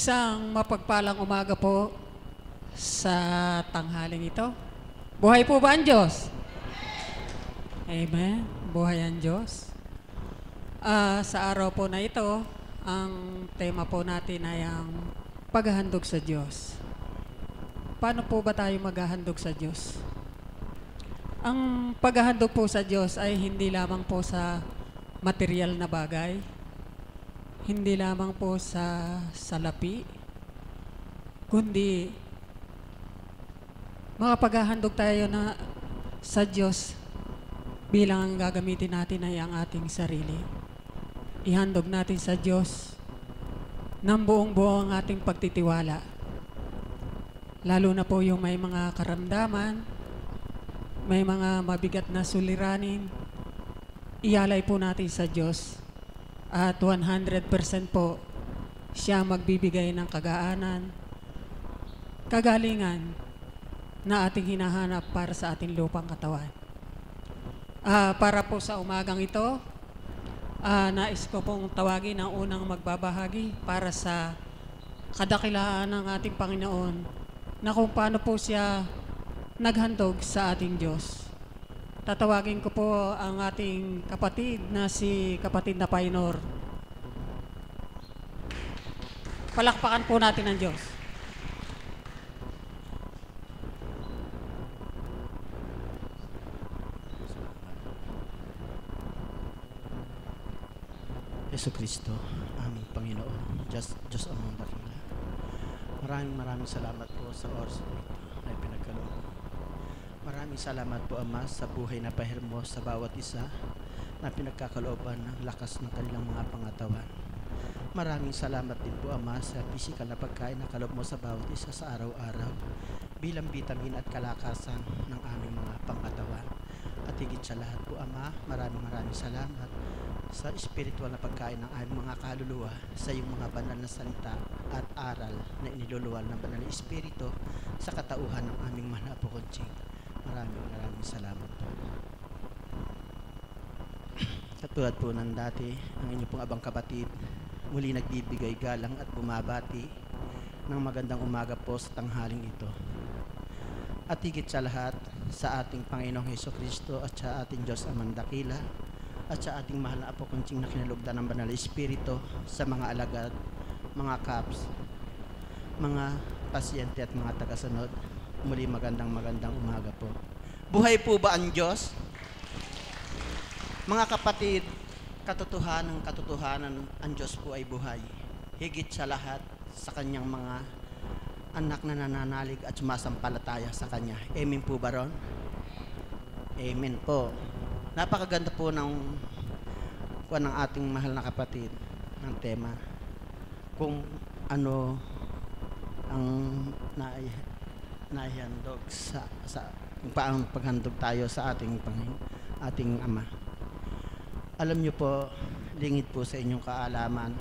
Isang mapagpalang umaga po sa tanghaling ito. Buhay po ba ang Diyos? Amen. Buhay ang Diyos. Sa araw po na ito, ang tema po natin ay ang paghahandog sa Diyos. Paano po ba tayo maghahandog sa Diyos? Ang paghahandog po sa Diyos ay hindi lamang po sa material na bagay, hindi lamang po sa salapi, kundi makapaghahandog tayo na sa Diyos bilang ang gagamitin natin ay ang ating sarili. Ihandog natin sa Diyos ng buong-buo ang ating pagtitiwala. Lalo na po yung may mga karamdaman, may mga mabigat na suliranin, ialay po natin sa Diyos. At 100% po siya magbibigay ng kagaanan, kagalingan na ating hinahanap para sa ating lupang katawan. Para po sa umagang ito, nais ko pong tawagin ang unang magbabahagi para sa kadakilaan ng ating Panginoon na kung paano po siya naghandog sa ating Diyos. Tatawagin ko po ang ating kapatid na si kapatid na Painor. Palakpakan po natin ang Diyos. Jesucristo, aming Panginoon, Diyos among dakila. Maraming salamat po sa oras po ito na pinagkaloob. Maraming salamat po, Ama, sa buhay na pahirmo sa bawat isa na pinagkakalooban ng lakas ng kanilang mga pangatawan. Maraming salamat din po, Ama, sa pisikal na pagkain na kaloob mo sa bawat isa sa araw-araw bilang bitamin at kalakasan ng aming mga pangatawan. At higit sa lahat po, Ama, maraming salamat sa espiritual na pagkain ng aming mga kaluluwa sa iyong mga banal na salita at aral na iniluluwal ng banal na espiritu sa katauhan ng aming mga Apo Konching. Maraming salamat po. Katulad po ng dati, ang inyong pong abang kapatid muli nagbibigay galang at bumabati ng magandang umaga po sa tanghaling ito. At higit sa lahat, sa ating Panginoong Jesucristo at sa ating Diyos Amang Dakila at sa ating mahal na Apo Konching na kinalugdan ng banal na espiritu, sa mga alagad, mga kaps, mga pasyente at mga tagasunod, muli magandang umaga po. Buhay po ba ang Diyos? Mga kapatid, katotohanan, ang Diyos po ay buhay. Higit sa lahat sa kanyang mga anak na nananalig at sumasampalataya sa kanya. Amen po ba ron? Amen po. Napakaganda po ng ating mahal na kapatid ng tema. Kung ano ang naihandog sa kung paano paghandog tayo sa ating Ama. Alam niyo po, lingid po sa inyong kaalaman,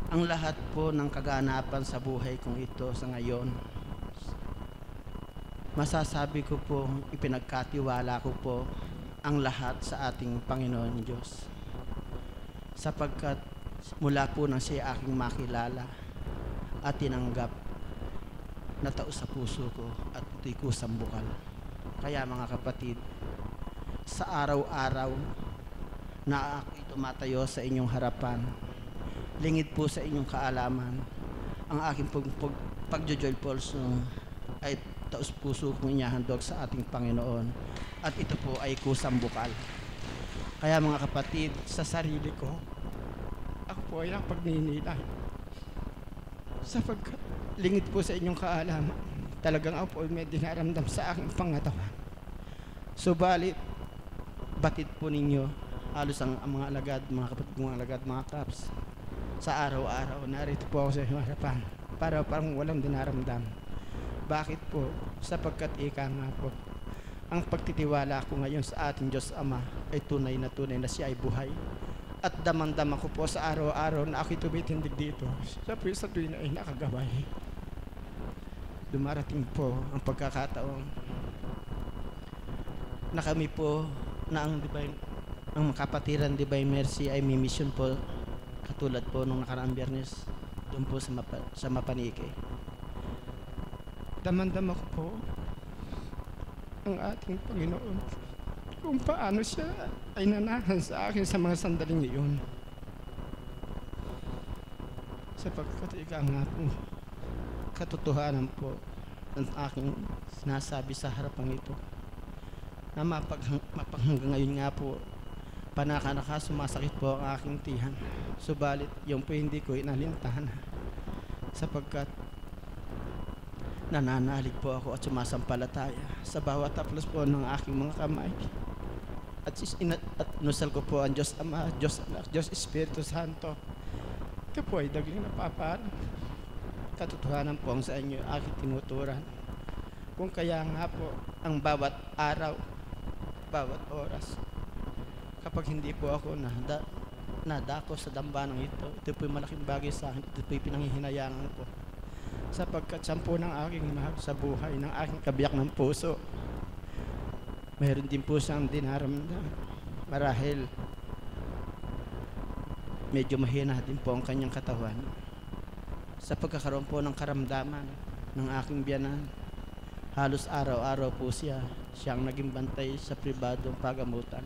ang lahat po ng kaganapan sa buhay kong ito sa ngayon, masasabi ko po, ipinagkatiwala ko po ang lahat sa ating Panginoon Diyos. Sapagkat mula po nang siya aking makilala at tinanggap, natao sa puso ko at ito'y kusang bukal. Kaya mga kapatid, sa araw-araw na ako'y tumatayo sa inyong harapan, lingid po sa inyong kaalaman, ang aking pagjojoyful ay taos puso kong inihandog sa ating Panginoon, at ito po ay kusang bukal. Kaya mga kapatid, sa sarili ko, ako po ay nakapagninilay sapagkat lingid po sa inyong kaalaman, talagang ako po ay may dinaramdam sa aking pangatawan. Subalit, batid po ninyo halos ang mga alagad, mga kapatid, mga alagad, mga kaps, sa araw-araw narito po ako sa inyong harapan para parang walang dinaramdam. Bakit po? Sapagkat ika nga po, ang pagtitiwala ko ngayon sa ating Diyos Ama ay tunay na siya ay buhay. At damang-dama ko po sa araw-araw na ako'y tumitindig dito. Siya po sa tuwin ay nakagabay. Dumarating po ang pagkakataon na kami po na ang kapatiran Divine Mercy ay may mission po katulad po nung nakaraang Biyernes doon po sa Mapaniki. Damandama ko po ang ating Panginoon kung paano siya ay nanahan sa akin sa mga sandaling iyon. Sapagkat ika nga po, katotohanan po ang aking sinasabi sa harapan ito na mapaghanggang ngayon nga po panakanaka sumasakit po ang aking tihan. Subalit yung po hindi ko inalintahan sapagkat nananalig po ako at sumasampalataya sa bawat haplos po ng aking mga kamay. At nusal ko po ang Diyos Ama, Diyos Anak, Diyos Espiritu Santo. Ito po ay daging napaparang katotohanan po ang sa inyo aking tinuturan. Kung kaya nga po ang bawat araw, bawat oras, kapag hindi po ako nadako sa dambanang ito po yung malaking bagay sa akin. Ito po yung pinanghihinayangan ko. Sapagkat sampu ng aking mahal sa buhay, ng aking kabiyak ng puso, mayroon din po siyang dinaramdam. Marahil medyo mahina din po ang kanyang katawan sa pagkakaroon po ng karamdaman ng aking biyanan. Halos araw-araw po siyang naging bantay sa pribadong pagamutan.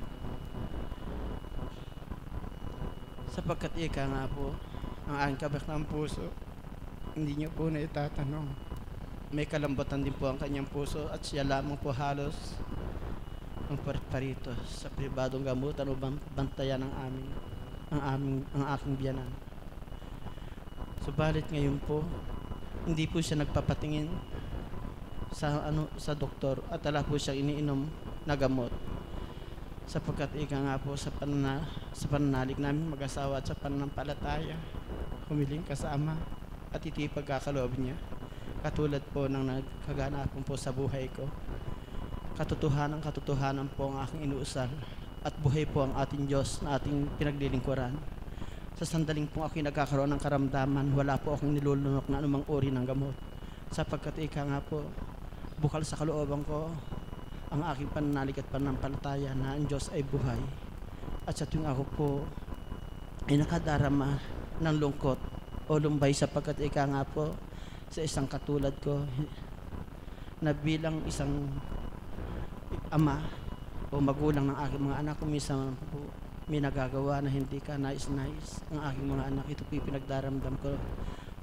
Sapagkat ika nga po, ang aking kabiyak ng puso, hindi niyo po na itatanong. May kalambutan din po ang kanyang puso at siya lamang po halos ang parito sa pribadong gamutan o bantayan ng ang aking biyanan. Subalit ngayon po, hindi po siya nagpapatingin sa doktor at wala po siyang iniinom na gamot. Sapagkat ika nga po sa pananalig namin mag-asawa at sa pananampalataya, humiling kasama at ito'y pagkakaloob niya. Katulad po ng nagkaganapan po sa buhay ko. Katotohanan po ang aking inuusal at buhay po ang ating Diyos na ating pinaglilingkuran. Sa sandaling po ako nagkakaroon ng karamdaman, wala po akong nilulunok na anumang uri ng gamot. Sapagkat ika nga po, bukal sa kalooban ko ang aking pananalig at pananampalataya na ang Diyos ay buhay. At sa tuwing ako po ay nakadarama ng lungkot o lumbay sapagkat ika nga po sa isang katulad ko na bilang isang ama o magulang ng aking mga anak, kung minsan po may nagagawa na hindi ka nais-nais ang aking mga anak, ito po yung pinagdaramdam ko.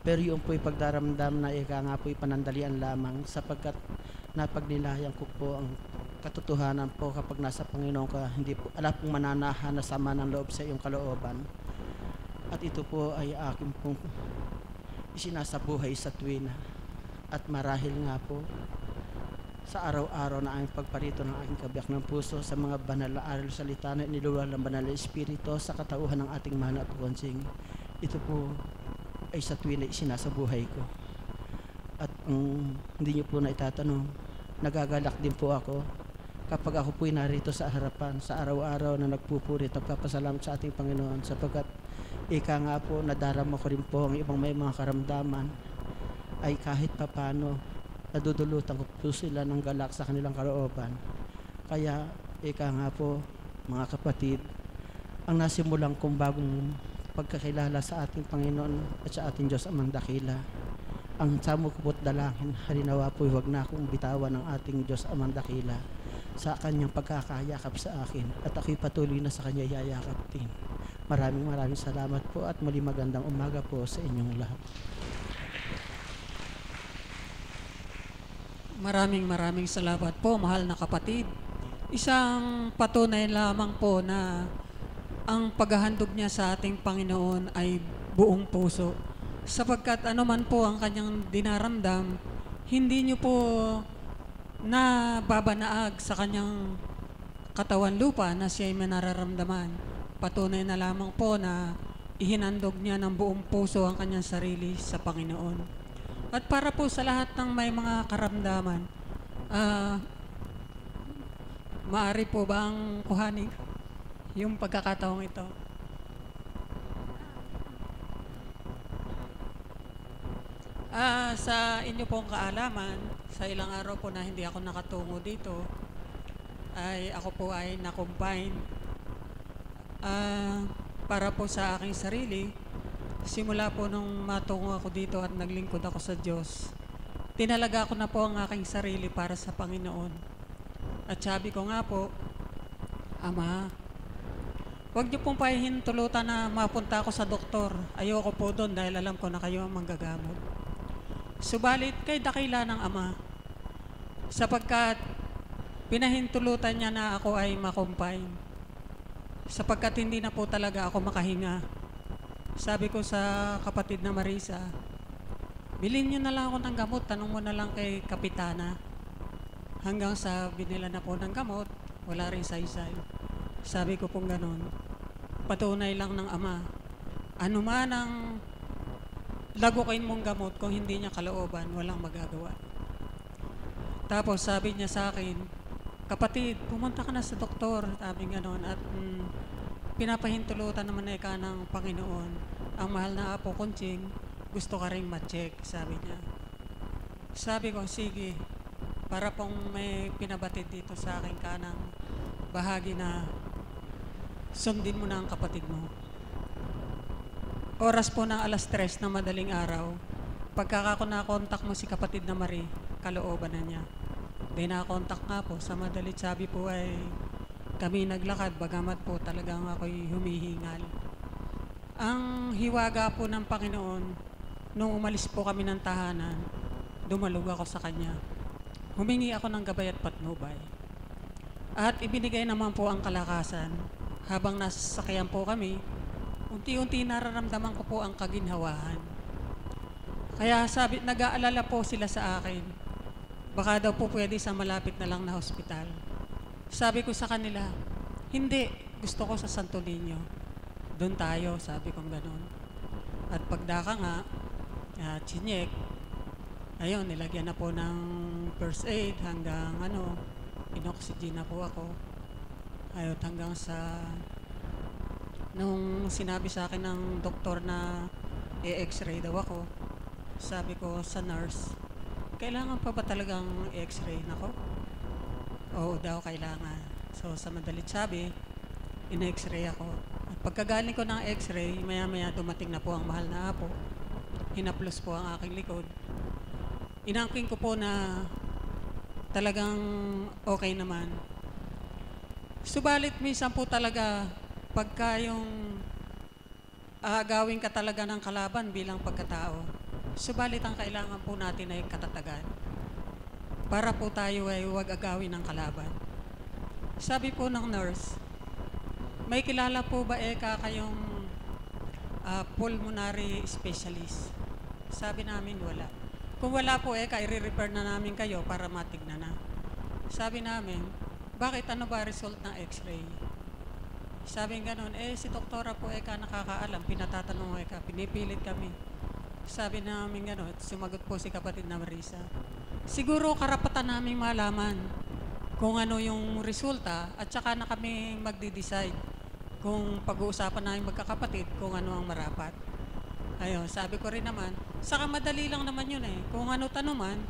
Pero yung po yung pagdaramdam na ika nga po yung panandalian lamang sapagkat napagnilayan ko po ang katotohanan po kapag nasa Panginoon ka, hindi po ala pong mananahan na sama ng loob sa iyong kalooban. At ito po ay aking pong isinasabuhay sa tuwina at marahil nga po sa araw-araw na aming pagparito ng aking kabiyak ng puso sa mga banal na aral salita na iniluwal ng banal na espiritu sa katauhan ng ating mana at konsing. Ito po ay sa tuwina isinasabuhay ko. At hindi niyo po na itatanong, nagagalak din po ako kapag ako po'y narito sa harapan sa araw-araw na nagpupurit at nagpapasalamat sa ating Panginoon sapagkat ika nga po nadarama ko rin po ang ibang may mga karamdaman ay kahit papano nadudulutan ko po sila ng galak sa kanilang kalooban. Kaya ika nga po mga kapatid, ang nasimulang kong bagong pagkakilala sa ating Panginoon at sa ating Diyos amang dakila, ang samo ko po't dalangin, halinawa po huwag na akong bitawan ng ating Diyos amang dakila sa kanyang pagkakayakap sa akin at ako'y patuloy na sa kanya yayakap din. Maraming salamat po at muli magandang umaga po sa inyong lahat. Maraming salamat po, mahal na kapatid. Isang patunay lamang po na ang paghahandog niya sa ating Panginoon ay buong puso. Sapagkat anuman po ang kanyang dinaramdam, hindi niyo po nababanaag sa kanyang katawan lupa na siya ay manararamdaman. Patunay na lamang po na ihinandog niya ng buong puso ang kanyang sarili sa Panginoon. At para po sa lahat ng may mga karamdaman, maaari po bang kuhanin yung pagkakataong ito? Sa inyo pong kaalaman, sa ilang araw po na hindi ako nakatungo dito, ay ako po ay na-combine para po sa aking sarili simula po nung matungo ako dito at naglingkod ako sa Diyos, tinalaga ko na po ang aking sarili para sa Panginoon. At sabi ko nga po, Ama, huwag niyo pong pahihintulutan na mapunta ako sa doktor. Ayoko po doon dahil alam ko na kayo ang manggagamot. Subalit kay dakila ng Ama, sapagkat pinahintulutan niya na ako ay makumpine, sapagkat hindi na po talaga ako makahinga. Sabi ko sa kapatid na Marisa, bilhin niyo na lang ako ng gamot, tanong mo na lang kay Kapitana. Hanggang sa binila na po ng gamot, wala rin saysay. Sabi ko pong ganon, patunay lang ng Ama, ano man ang lagukin mong gamot, kung hindi niya kalooban, walang magagawa. Tapos sabi niya sa akin, kapatid, pumunta ka na sa doktor, sabi ganon, at pinapahintulutan naman ka ng Panginoon. Ang mahal na Apo Kunching, gusto ka rin ma-check, sabi niya. Sabi ko, sige, para pong may pinabatid dito sa aking kanang bahagi na sundin mo na ang kapatid mo. Oras po ng 3:00 ng madaling araw, pagkaka ko na-contact mo si kapatid na Marie, kalooban na niya. Di na-contact nga po, sa madalit sabi po ay kami naglakad, bagamat po talagang ako'y humihingal. Ang hiwaga po ng Panginoon, nung umalis po kami ng tahanan, dumalog ako sa Kanya. Humingi ako ng gabay at patnubay. At ibinigay naman po ang kalakasan. Habang nasa sasakyan po kami, unti-unti nararamdaman ko po ang kaginhawahan. Kaya sabi, nag-aalala po sila sa akin. Baka daw po pwede sa malapit na lang na hospital. Sabi ko sa kanila, hindi, gusto ko sa Santo Niño. Doon tayo, sabi kong gano'n. At pagdaka nga, chinyek, ayun, nilagyan na po ng first aid hanggang inoxygen na po ako. Ayun, hanggang sa nung sinabi sa akin ng doktor na i-x-ray daw ako, sabi ko sa nurse, kailangan pa ba talagang i-x-ray? Nako, oo daw, kailangan. So sa madalit sabi, in-x-ray ako. At pagkagaling ko ng x-ray, maya-maya dumating na po ang mahal na Apo. Hinaplos po ang aking likod. Inangking ko po na talagang okay naman. Subalit minsan po talaga, pagka yung aagawin ka talaga ng kalaban bilang pagkatao, subalit ang kailangan po natin ay katatagan. Para po tayo ay huwag agawin ng kalaban. Sabi po ng nurse, may kilala po ba kayong pulmonary specialist? Sabi namin wala. Kung wala po i-refer na namin kayo para matignan na. Sabi namin, bakit ano ba result ng x-ray? Sabi gano'n, si doktora po nakakaalam, pinatatanong pinipilit kami. Sabi namin gano'n, sumagot po si kapatid na Marisa. Siguro karapatan namin malaman kung ano yung resulta at saka na kami magde-decide kung pag-uusapan namin magkakapatid kung ano ang marapat. Ayun, sabi ko rin naman, saka madali lang naman yun Kung ano tanuman,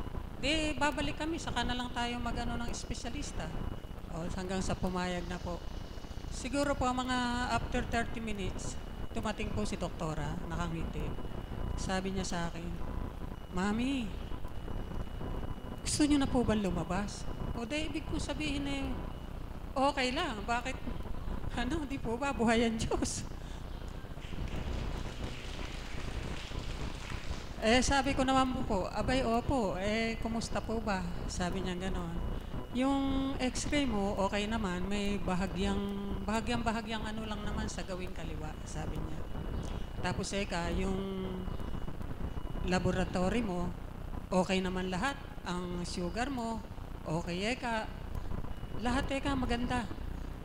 babalik kami, saka na lang tayo ng espesyalista. Hanggang sa pumayag na po. Siguro po mga after 30 minutes, tumating po si doktora, nakangiti. Sabi niya sa akin, Mami, gusto niyo na po ba lumabas? Ibig ko sabihin okay lang. Bakit? Di po ba? Buhay ang Diyos. Sabi ko naman po, abay, opo, kumusta po ba? Sabi niya gano'n. Yung x-ray mo, okay naman, may bahagyang lang naman sa gawing kaliwa, sabi niya. Tapos yung laboratory mo, okay naman lahat. Ang sugar mo, okay lahat maganda.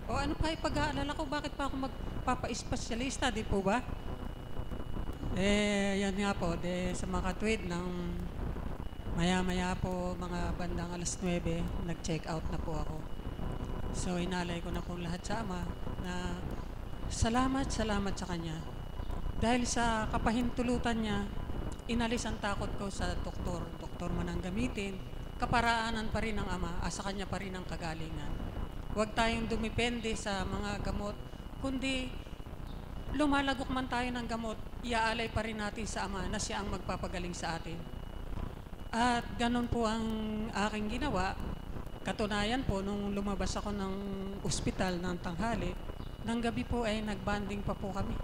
Ano pa ipag-aalala ko, bakit pa ako magpapa-espesyalista, di po ba? Yan nga po, sa mga katwid ng maya-maya po, mga bandang 9:00, nag-check out na po ako. So, inalay ko na po lahat sa Ama na salamat sa Kanya. Dahil sa kapahintulutan niya, inalis ang takot ko sa doktor. Doktor man ang gamitin, kaparaanan pa rin ng Ama, sa Kanya pa rin ang kagalingan. Huwag tayong dumipende sa mga gamot, kundi lumalagok man tayo ng gamot, iaalay pa rin natin sa Ama na siya ang magpapagaling sa atin. At ganun po ang aking ginawa. Katunayan po, nung lumabas ako ng ospital ng tanghali, ng gabi po ay nagbanding pa po kami.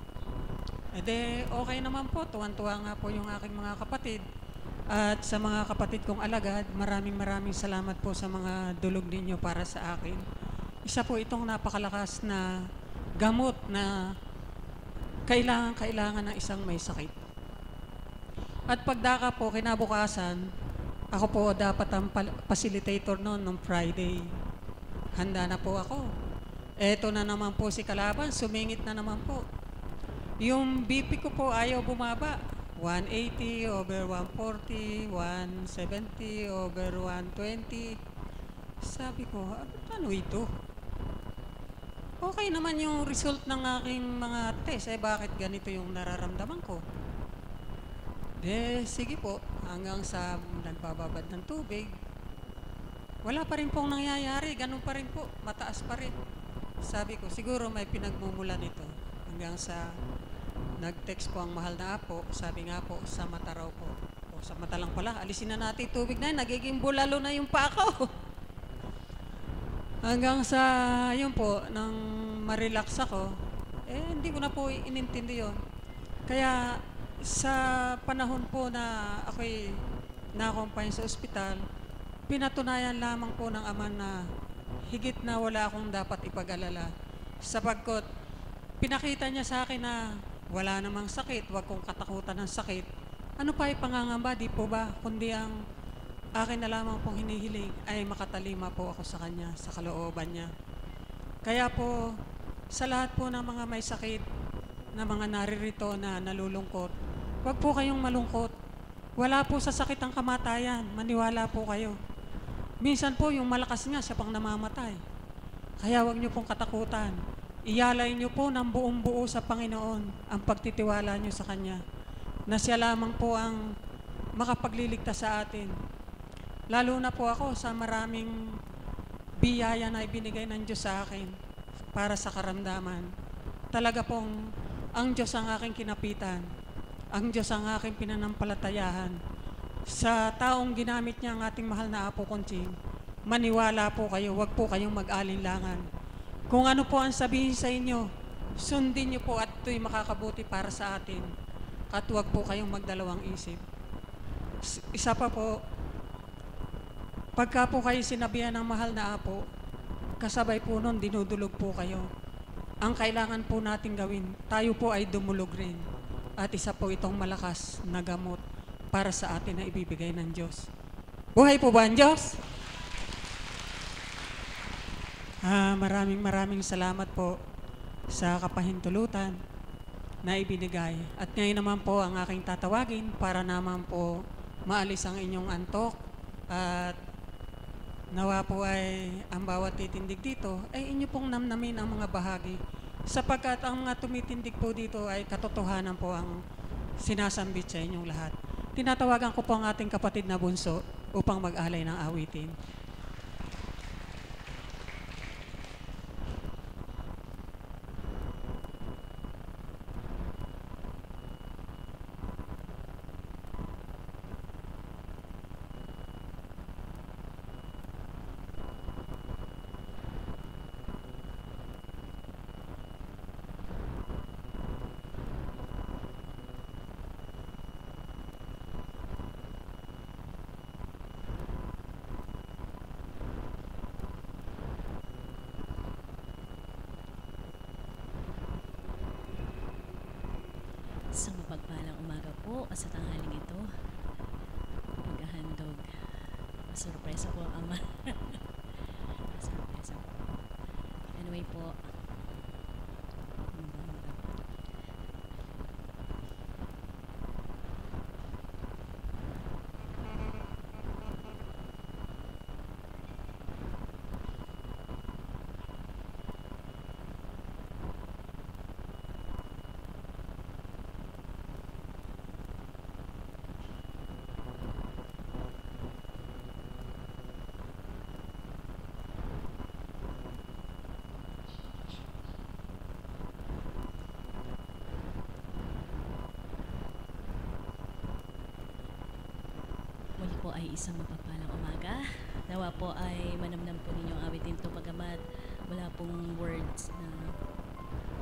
E de, okay naman po, tuwan-tuwa nga po yung aking mga kapatid. At sa mga kapatid kong alagad, maraming salamat po sa mga dulog ninyo para sa akin. Isa po itong napakalakas na gamot na kailangan ng isang may sakit. At pagdaka po, kinabukasan, ako po dapat ang facilitator noon nung Friday. Handa na po ako. Eto na naman po si kalaban, sumingit na naman po. Yung BP ko po ayaw bumaba. 180 over 140, 170 over 120. Sabi ko, ano ito? Okay naman yung result ng aking mga test, bakit ganito yung nararamdaman ko? Sige po, hanggang sa nagbababad ng tubig, wala pa rin pong nangyayari, ganun pa rin po, mataas pa rin. Sabi ko, siguro may pinagmumulan ito. Hanggang sa nag-text po ang mahal na apo, sabi nga po, sa mata raw po. O sa mata lang pala, alisin na natin tubig na yun, nagiging bulalo na yung pa ako. Hanggang sa, yun po, nang ma-relax ako, hindi ko na po inintindi yun. Kaya, sa panahon po na ako'y na-accompany sa ospital, pinatunayan lamang po ng Ama na higit na wala akong dapat ipag-alala. Sapagkot, pinakita niya sa akin na wala namang sakit, huwag kong katakutan ng sakit. Ano pa ipangangamba, di po ba? Kundi ang akin na lamang pong hinihiling ay makatalima po ako sa Kanya, sa kalooban Niya. Kaya po, sa lahat po ng mga may sakit, na mga naririto na nalulungkot, huwag po kayong malungkot. Wala po sa sakit ang kamatayan, maniwala po kayo. Minsan po yung malakas nga, siya pang namamatay. Kaya huwag niyo pong katakutan. Iyalay niyo po ng buong buo sa Panginoon ang pagtitiwala niyo sa Kanya, na siya lamang po ang makapagliligtas sa atin. Lalo na po ako sa maraming biyaya na ibinigay ng Diyos sa akin para sa karamdaman. Talaga pong ang Diyos ang aking kinapitan. Ang Diyos ang aking pinanampalatayahan. Sa taong ginamit niya ang ating mahal na Apo Conching, maniwala po kayo, huwag po kayong mag-alinlangan. Kung ano po ang sabihin sa inyo, sundin niyo po at ito'y makakabuti para sa atin. At huwag po kayong magdalawang isip. Isa pa po, pagka po kayo sinabihan ng mahal na Apo, kasabay po nun, dinudulog po kayo. Ang kailangan po natin gawin, tayo po ay dumulog rin. At isa po itong malakas na gamot para sa atin na ibibigay ng Diyos. Buhay po ba ang Diyos? Maraming salamat po sa kapahintulutan na ibinigay. At ngayon naman po ang aking tatawagin para naman po maalis ang inyong antok at nawa po ay ang bawat titindig dito ay inyo pong namnamin ang mga bahagi. Sapagkat ang mga tumitindig po dito ay katotohanan po ang sinasambit sa inyong lahat. Tinatawagan ko po ang ating kapatid na bunso upang mag-alay ng awitin. Sa mapagpalang umaga po sa tanghaling ito, maghahandog. Surpresa po ang Ama. Surpresa po. Anyway po, ay isang mapagpalang umaga. Nawa po ay manamnam po ninyo ang awitin to pagamat wala pong words na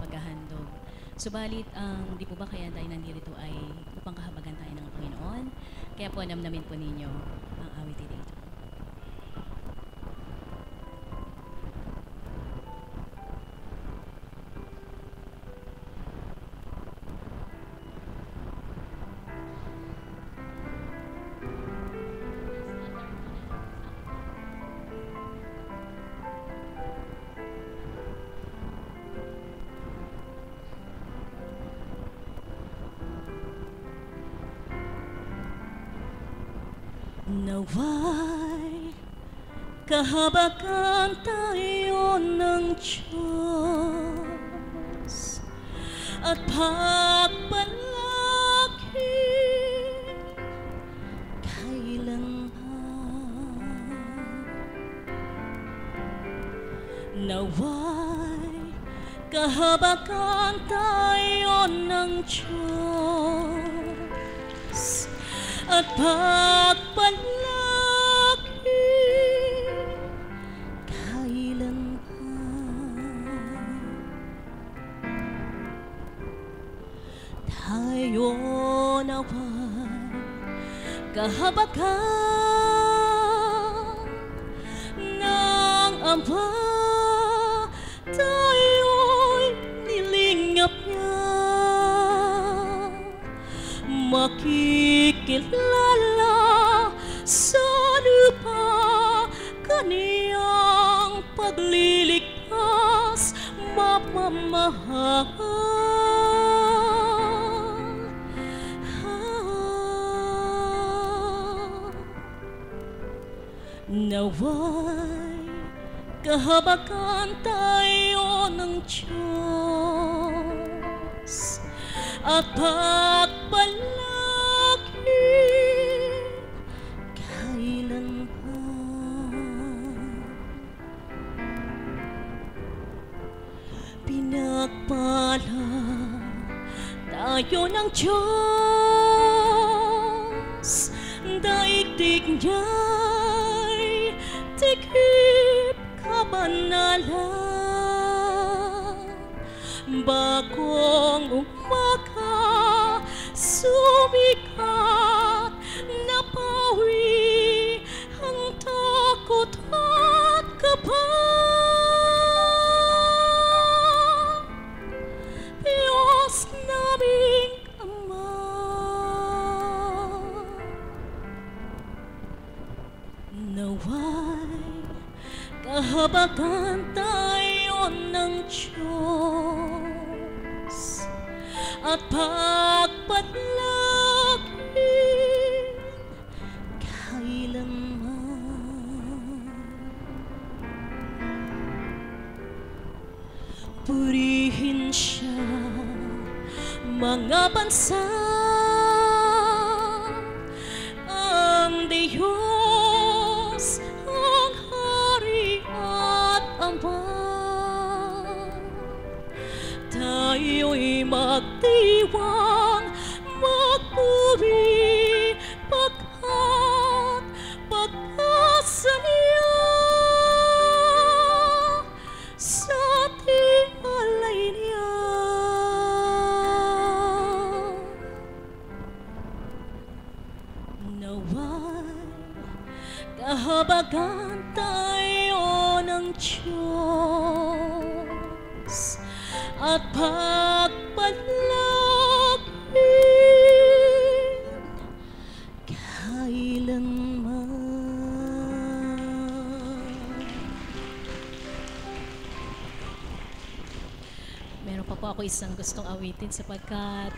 paghahandog. Subalit, di po ba kaya tayo nandito ay upang kahabagan tayo ng Panginoon? Kaya po namnamin po ninyo ang awitin ito. Naway kahabagan tayo ng Diyos at pagpalaki kailanman. Naway kahabagan tayo ng Diyos at pagpalaki kailanman. Tayo naway kahabagan ng Ama, tayo'y nilingap niya. Makikilala sa lupa kaniyang pagliligtas mapamahal. Naway kahabagan tayo ng Diyos at pagpalaki kailanman. Pinagpala tayo ng Diyos, daigdig niya'y tikip kabanalan. Bagong umaga sumikat, napawi ang takot at kaba. Diyos naming Ama, naway kahabagan tayo ng Diyos at pagpalaki kailanman. Purihin siya mga bansa, ang Diyos ang Hari at Ama. Tayo'y magdiwang, magpuri, pagkat pag-asa niya sa tiwalay niya. Naway kahabagan tayo ng Diyos at pagpalaki kailanman. Meron pa po ako isang gustong awitin sapagkat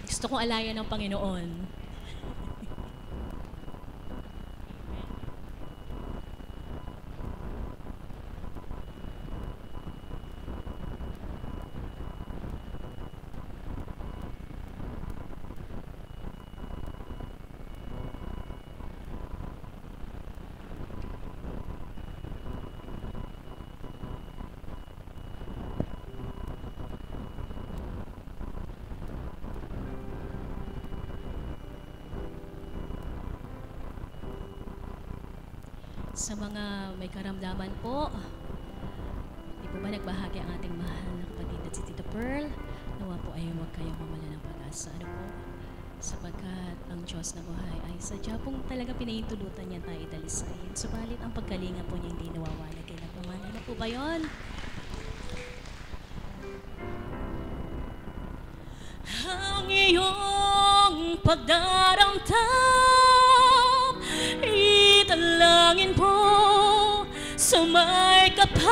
gusto kong alayan ng Panginoon. Sa mga may karamdaman po, di po ba nagbahagi ang ating mahal na kapatid na si Tita Pearl? Nawa po ay huwag kayong mamala ng pag-asa. Ano po? Sapagkat ang Diyos na buhay ay sadya pong talaga pinahintulutan niya tayo dalisayin. Subalit ang pagkalinga po niya hindi nawawala kay nagmamahal. Ano po ba yun? Ang iyong pagdaramdam, italangin po sa may kapal.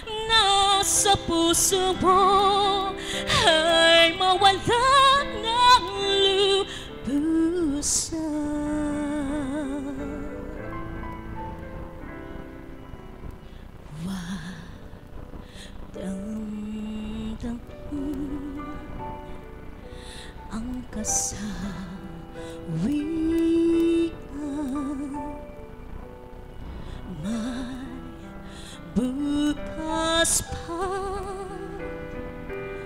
Nasa puso mo ay mawala ng lubusan. Damdamin ang kasawian, may bukas pa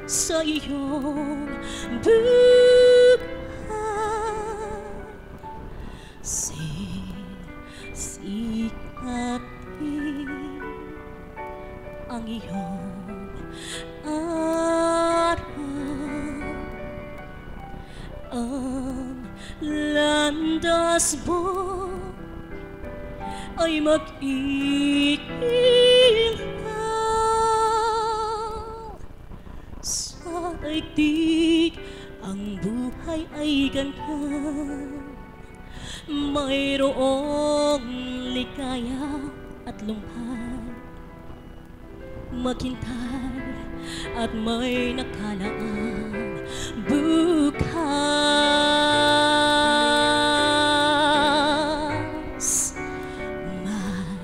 sa iyong buhay. Sikatin ang iyong araw, ang landas mo ay mag-iilaw sa daigdig. Ang buhay ay ganyan, mayroong ligaya at lungkot, maghintay at may nakalaang bukas. May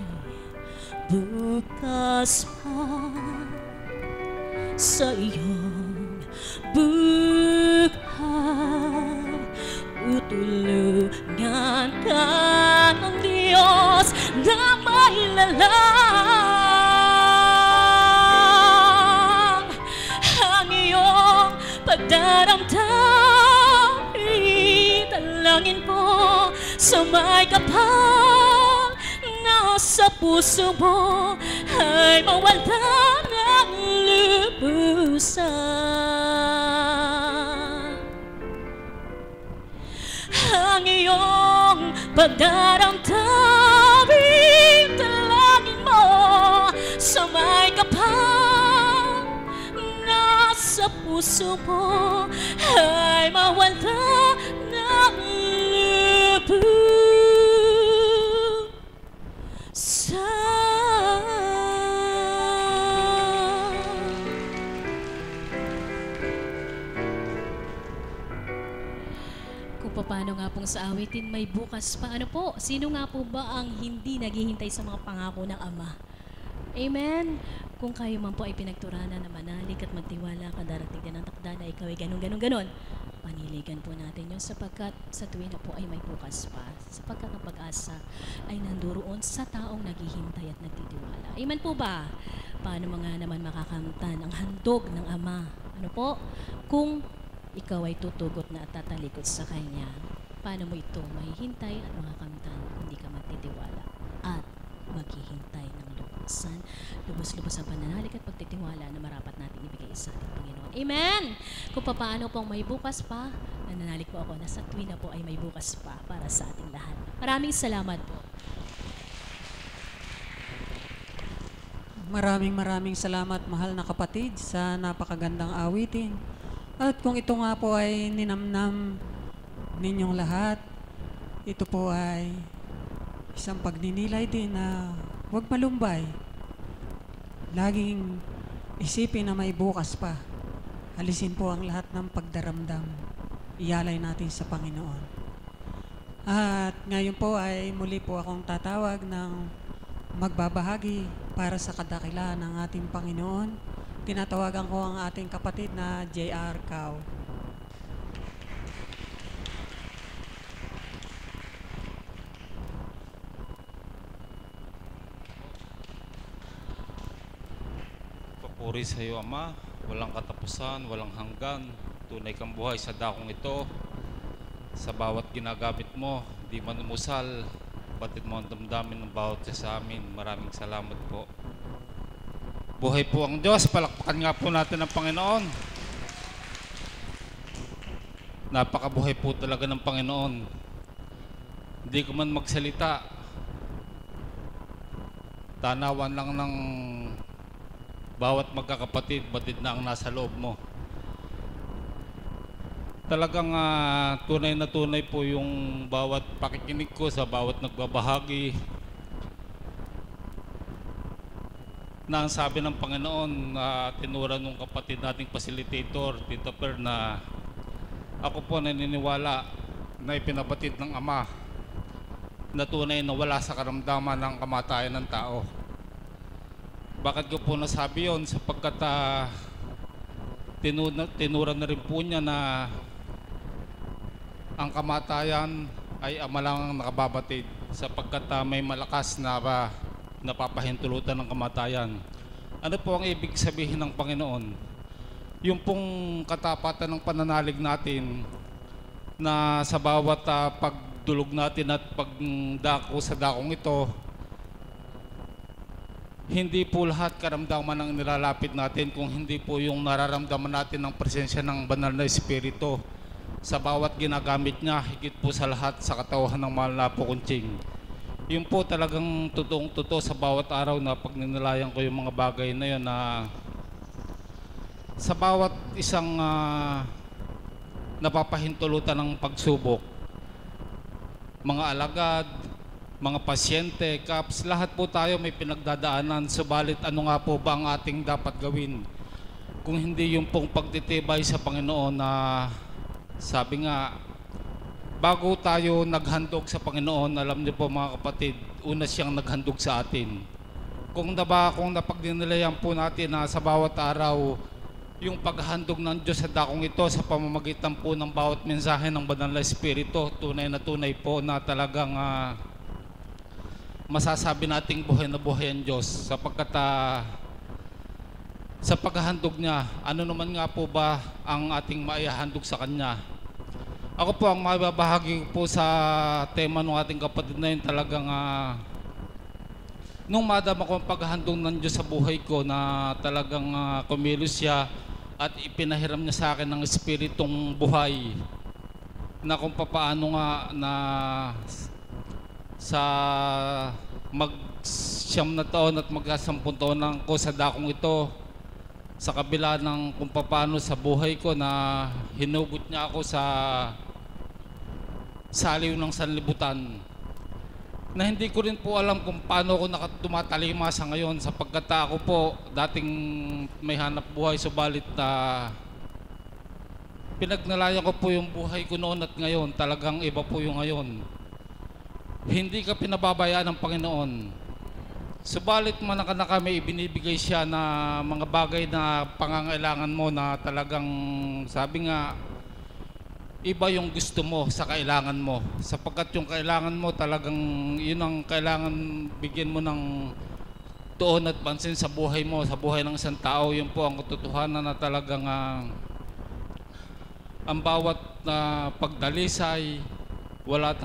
bukas pa sa iyong buhay. Tutulungan ka ng Diyos na may lalang. Ang iyong pagdaramdam, italangin mo sa may kapal. Nasa puso mo ay mawala ng lubusan. Ang iyong pagdaramdam, italangin mo sa may kapal. Nasa puso mo ay mawala ng kung paano nga pong sa awitin may bukas pa. Ano po? Sino nga po ba ang hindi naghihintay sa mga pangako ng Ama? Amen? Kung kayo man po ay pinagturanan na manalig at magtiwala ka, darating din ang takda na ikaw ay ganun. Paniligan po natin yun sapagkat sa tuwin na po ay may bukas pa. Sapagkat ang pag-asa ay nanduroon sa taong naghihintay at nagtitiwala. Amen po ba? Paano mga naman makakamtan ang handog ng Ama? Ano po? Kung ikaw ay tutugot na at tatalikod sa Kanya, paano mo ito mahihintay at makakamtan kung di ka magtitiwala at maghihintay ng lubusan? Lubos-lubos ang pananalig at pagtitiwala na marapat natin ibigay sa ating Panginoon. Amen! Kung paano pong may bukas pa, nananalig po ako na sa tuwi na po ay may bukas pa para sa ating lahat. Maraming salamat po. Maraming salamat, mahal na kapatid, sa napakagandang awitin. At kung ito nga po ay ninamnam ninyong lahat, ito po ay isang pagninilay din na huwag malumbay. Laging isipin na may bukas pa. Alisin po ang lahat ng pagdaramdam. Iyalay natin sa Panginoon. At ngayon po ay muli po akong tatawag ng magbabahagi para sa kadakilaan ng ating Panginoon. Tinatawagan ko ang ating kapatid na J.R. Cao. Papuri sa iyo, Ama, walang katapusan, walang hanggan. Tunay kang buhay sa dakong ito. Sa bawat ginagamit mo, di man umusal, batid mo ang damdamin ng bawat isa sa amin. Maraming salamat po. Buhay po ang Diyos. Palakpakan nga po natin ang Panginoon. Napakabuhay po talaga ng Panginoon. Hindi ko man magsalita. Tanawan lang ng bawat magkakapatid, batid na ang nasa loob mo. Talagang tunay na tunay po yung bawat pakikinig ko sa bawat nagbabahagi na ang sabi ng Panginoon na tinura ng kapatid nating facilitator, Tito Per, na ako po naniniwala na ipinabatid ng Ama na tunay na wala sa karamdaman ng kamatayan ng tao. Bakit ko po nasabi yun? Sapagkat tinura na rin po niya na ang kamatayan ay Ama lang ang nakababatid, sapagkat may malakas na napapahintulutan ng kamatayan. Ano po ang ibig sabihin ng Panginoon? Yung pong katapatan ng pananalig natin na sa bawat pagdulog natin at pagdako sa dakong ito, hindi po lahat karamdaman ang nilalapit natin, kung hindi po yung nararamdaman natin ng presensya ng banal na Espiritu sa bawat ginagamit niya, higit po sa lahat sa katauhan ng mahal na Pukunching. Yun po talagang totoong-totoo sa bawat araw na pag ninalayan ko yung mga bagay na yun, na sa bawat isang napapahintulutan ng pagsubok, mga alagad, mga pasyente, kaps, lahat po tayo may pinagdadaanan. Subalit ano nga po ba ang ating dapat gawin kung hindi yung pong pagtitibay sa Panginoon na sabi nga, bago tayo naghandog sa Panginoon, alam niyo po mga kapatid, una siyang naghandog sa atin. Kung napagdinilayan po natin na sa bawat araw yung paghandog ng Diyos sa dakong ito sa pamamagitan po ng bawat mensahe ng Banal na Espiritu, tunay na tunay po na talagang masasabi nating buhay na buhay ang Diyos, sapagkat sa paghahandog niya, ano naman nga po ba ang ating maihahandog sa Kanya? Ako po ang mababahagi po sa tema ng ating kapatid na yun, talagang nung madama ko ang paghahandog ng Diyos sa buhay ko, na talagang kumilos siya at ipinahiram niya sa akin ng espiritong buhay, na kung papaano nga na sa mag-siyam na taon at mag-10 taon lang ko sa dakong ito, sa kabila ng kung paano sa buhay ko na hinugot niya ako sa saliw ng sanlibutan, na hindi ko rin po alam kung paano ako tumatalima sa ngayon, sapagkat ako po dating may hanap buhay, subalit pinagnalayan ko po yung buhay ko noon at ngayon, talagang iba po yung ngayon. Hindi ka pinababayaan ng Panginoon. Subalit manaka na kami, ibinibigay siya na mga bagay na pangangailangan mo, na talagang sabi nga, iba yung gusto mo sa kailangan mo. Sapagkat yung kailangan mo talagang yun ang kailangan bigyan mo ng tuon at pansin sa buhay mo, sa buhay ng isang tao. Yun po ang katotohanan na talagang ang bawat pagdalisay, wala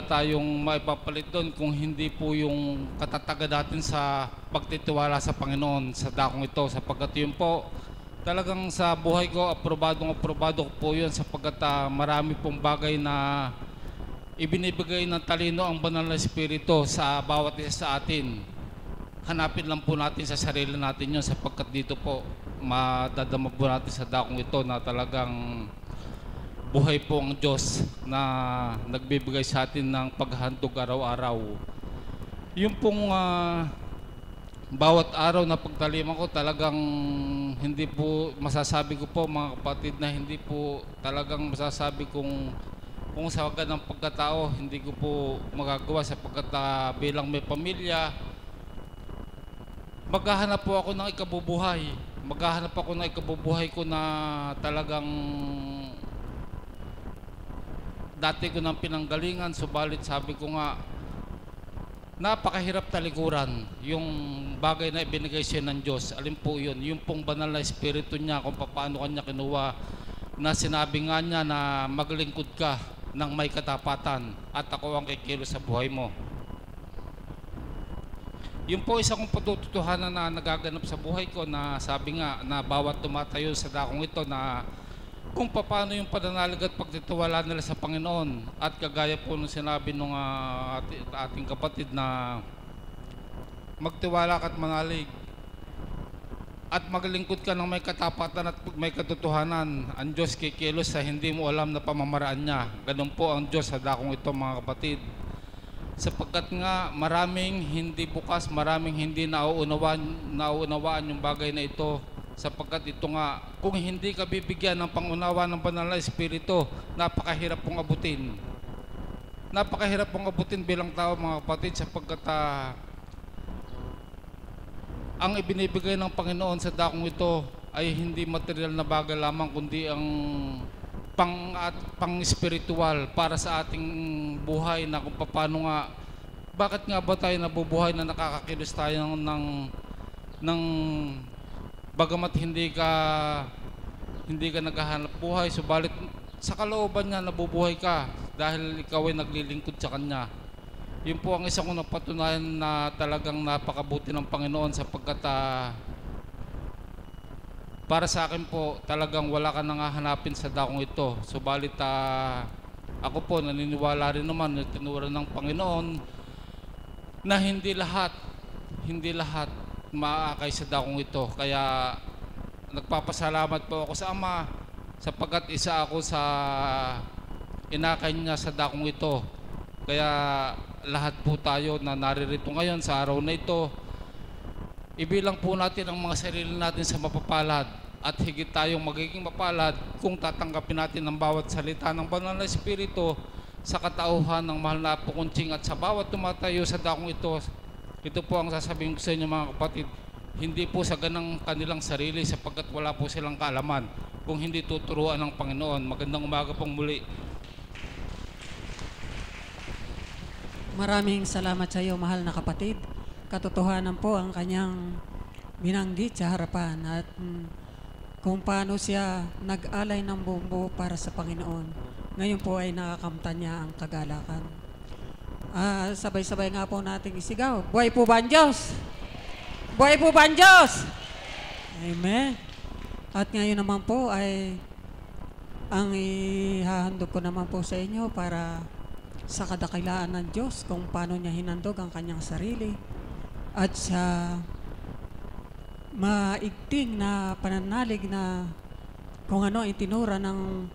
tayong maipapalit doon kung hindi po yung katatagan natin sa pagtitiwala sa Panginoon sa dakong ito, sapagkat yun po talagang sa buhay ko, aprobado ko po yun, sapagkat marami pong bagay na ibinibigay ng talino ang Banal na Espiritu sa bawat isa sa atin. Hanapin lang po natin sa sarili natin yun, sapagkat dito po madadama po natin sa dakong ito na talagang buhay po ang Diyos na nagbibigay sa atin ng paghandog araw-araw. Yung pong bawat araw na pagtalima ko, talagang hindi po masasabi ko po mga kapatid, na hindi po talagang masasabi kung sa wagan ng pagkatao, hindi ko po magagawa, sapagkat bilang may pamilya, maghahanap po ako ng ikabubuhay. Maghahanap ako ng ikabubuhay ko na talagang dati ko nang pinanggalingan, subalit sabi ko nga, napakahirap talikuran yung bagay na ibinigay siya ng Diyos. Alin po yun? Yung pong Banal na Espiritu niya, kung paano kanya kinuha, na sinabi nga niya na maglingkod ka ng may katapatan at ako ang kikilos sa buhay mo. Yun po isa kong patutuhanan na nagaganap sa buhay ko na sabi nga na bawat tumatayo sa dakong ito na kung paano yung pananalig at pagtitiwala nila sa Panginoon. At kagaya po nung sinabi nung ating kapatid na magtiwala ka at manalig at maglingkod ka ng may katapatan at may katotohanan. Ang Diyos kikilos sa hindi mo alam na pamamaraan niya. Ganun po ang Diyos sa dakong ito, mga kapatid. Sapagkat nga maraming hindi bukas, maraming hindi nauunawaan yung bagay na ito. Sapagkat ito nga, kung hindi ka bibigyan ng pangunawa ng banal na Espiritu, napakahirap pong abutin. Napakahirap pong abutin bilang tao, mga kapatid, sapagkat ang ibinibigay ng Panginoon sa dakong ito ay hindi material na bagay lamang, kundi ang pang-spiritual para sa ating buhay na kung paano nga, bakit nga ba tayo nabubuhay na nakakakilos tayo ng bagamat hindi ka naghahanap buhay, subalit sa kalooban niya nabubuhay ka dahil ikaw ay naglilingkod sa Kanya. Yun po ang isang kong napatunayan na talagang napakabuti ng Panginoon sapagkat para sa akin po talagang wala ka nang hahanapin sa dakong ito. Subalit ako po naniniwala rin naman na tinuro ng Panginoon na hindi lahat maaakay sa dakong ito. Kaya nagpapasalamat po ako sa Ama sapagkat isa ako sa inakay niya sa dakong ito. Kaya lahat po tayo na naririto ngayon sa araw na ito, ibilang po natin ang mga sarili natin sa mapapalad at higit tayong magiging mapalad kung tatanggapin natin ang bawat salita ng Banal na Espiritu sa katauhan ng mahal na Apo Kunching. At sa bawat tumatayo sa dakong ito, ito po ang sasabihin ko sa inyo, mga kapatid, hindi po sa ganang kanilang sarili sapagkat wala po silang kaalaman kung hindi tuturuan ng Panginoon. Magandang umaga pong muli. Maraming salamat sa iyo, mahal na kapatid. Katotohanan po ang kanyang binanggit sa harapan at kung paano siya nag-alay ng buong buo para sa Panginoon. Ngayon po ay nakakamtan niya ang kagalakan. Sabay-sabay nga po nating isigaw. Buhay po ba ang Diyos? Buhay po ba ang Diyos? Amen. At ngayon naman po ay ang ihahandog ko naman po sa inyo para sa kadakilaan ng Diyos kung paano niya hinandog ang kanyang sarili at sa maigting na pananalig na kung ano itinura ng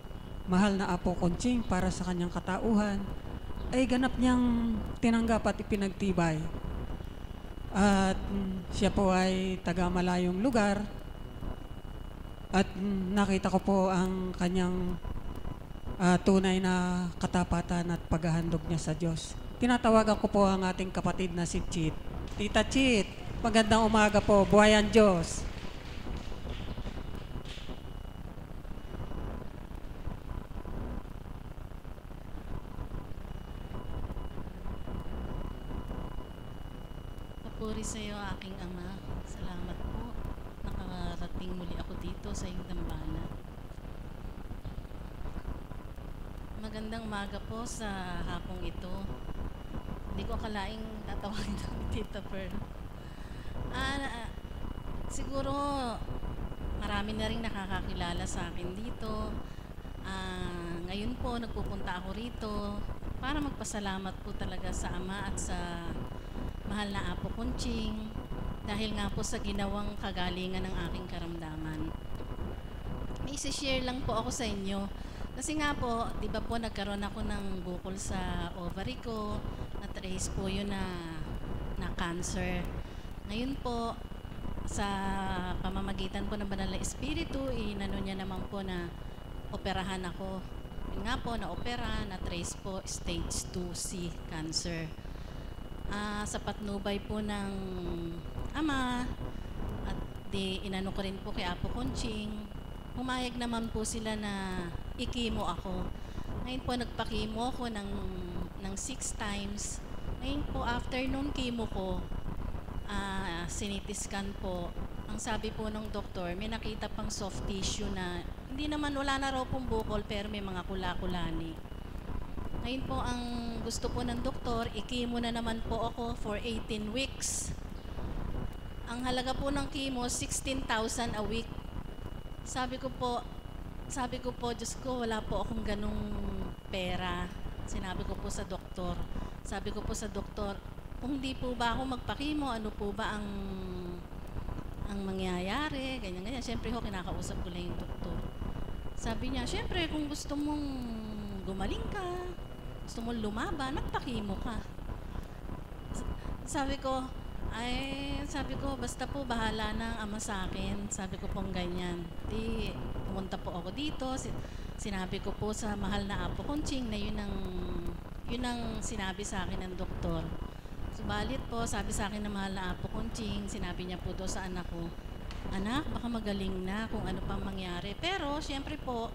mahal na Apo Kunching para sa kanyang katauhan ay ganap niyang tinanggap at ipinagtibay. At siya po ay taga malayong lugar at nakita ko po ang kanyang tunay na katapatan at paghahandog niya sa Diyos. Tinatawagan ko po ang ating kapatid na si Chit. Tita Chit, magandang umaga po. Buhay ang Diyos. Papuri sa iyo, aking Ama. Salamat po. Nakarating muli ako dito sa iyong dambana. Magandang umaga po sa hapong ito. Hindi ko akalaing tatawagin ako ni Tita Pearl. Siguro marami na rin nakakakilala sa akin dito. Ngayon po nagpupunta ako rito para magpasalamat po talaga sa Ama at sa mahal na Apo Kunching dahil nga po sa ginawang kagalingan ng aking karamdaman. May isi-share lang po ako sa inyo. Kasi nga po, di ba po nagkaroon ako ng bukol sa ovary ko, na-trace po yun na cancer. Ngayon po, sa pamamagitan po ng Banal na Espiritu, inano niya naman po na operahan ako. Yun nga po, na-opera, na-trace po stage 2C cancer. Sa patnubay po ng Ama, at inano ko rin po kay Apo Kunching, humayag naman po sila na ikimo ako. Ngayon po nagpakimo ako ng 6 times. Ngayon po after nung chemo ko, sinitiscan po. Ang sabi po ng doktor, may nakita pang soft tissue na hindi naman wala na raw pong bukol pero may mga kula-kulani. Ngayon po ang gusto po ng doktor, i-chemo na naman po ako for 18 weeks. Ang halaga po ng chemo, 16,000 a week. Sabi ko po, Diyos ko, wala po akong ganong pera. Sinabi ko po sa doktor. Sabi ko po sa doktor, kung hindi po ba ako magpa-chemo, ano po ba ang mangyayari? Ganyan. Siyempre ho, kinakausap ko lang yung doktor. Sabi niya, siyempre, kung gusto mong gumaling ka, gusto mong lumaban, magpa-chemo ka. Sabi ko, basta po bahala na ang ama sa akin. Sabi ko pong ganyan. Di, pumunta po ako dito. Sinabi ko po sa mahal na Apo Conching na yun ang sinabi sa akin ng doktor. Subalit po, sabi sa akin ng mahal na Apo Conching, sinabi niya po doon sa anak ko, anak, baka magaling na kung ano pang mangyari. Pero, siyempre po,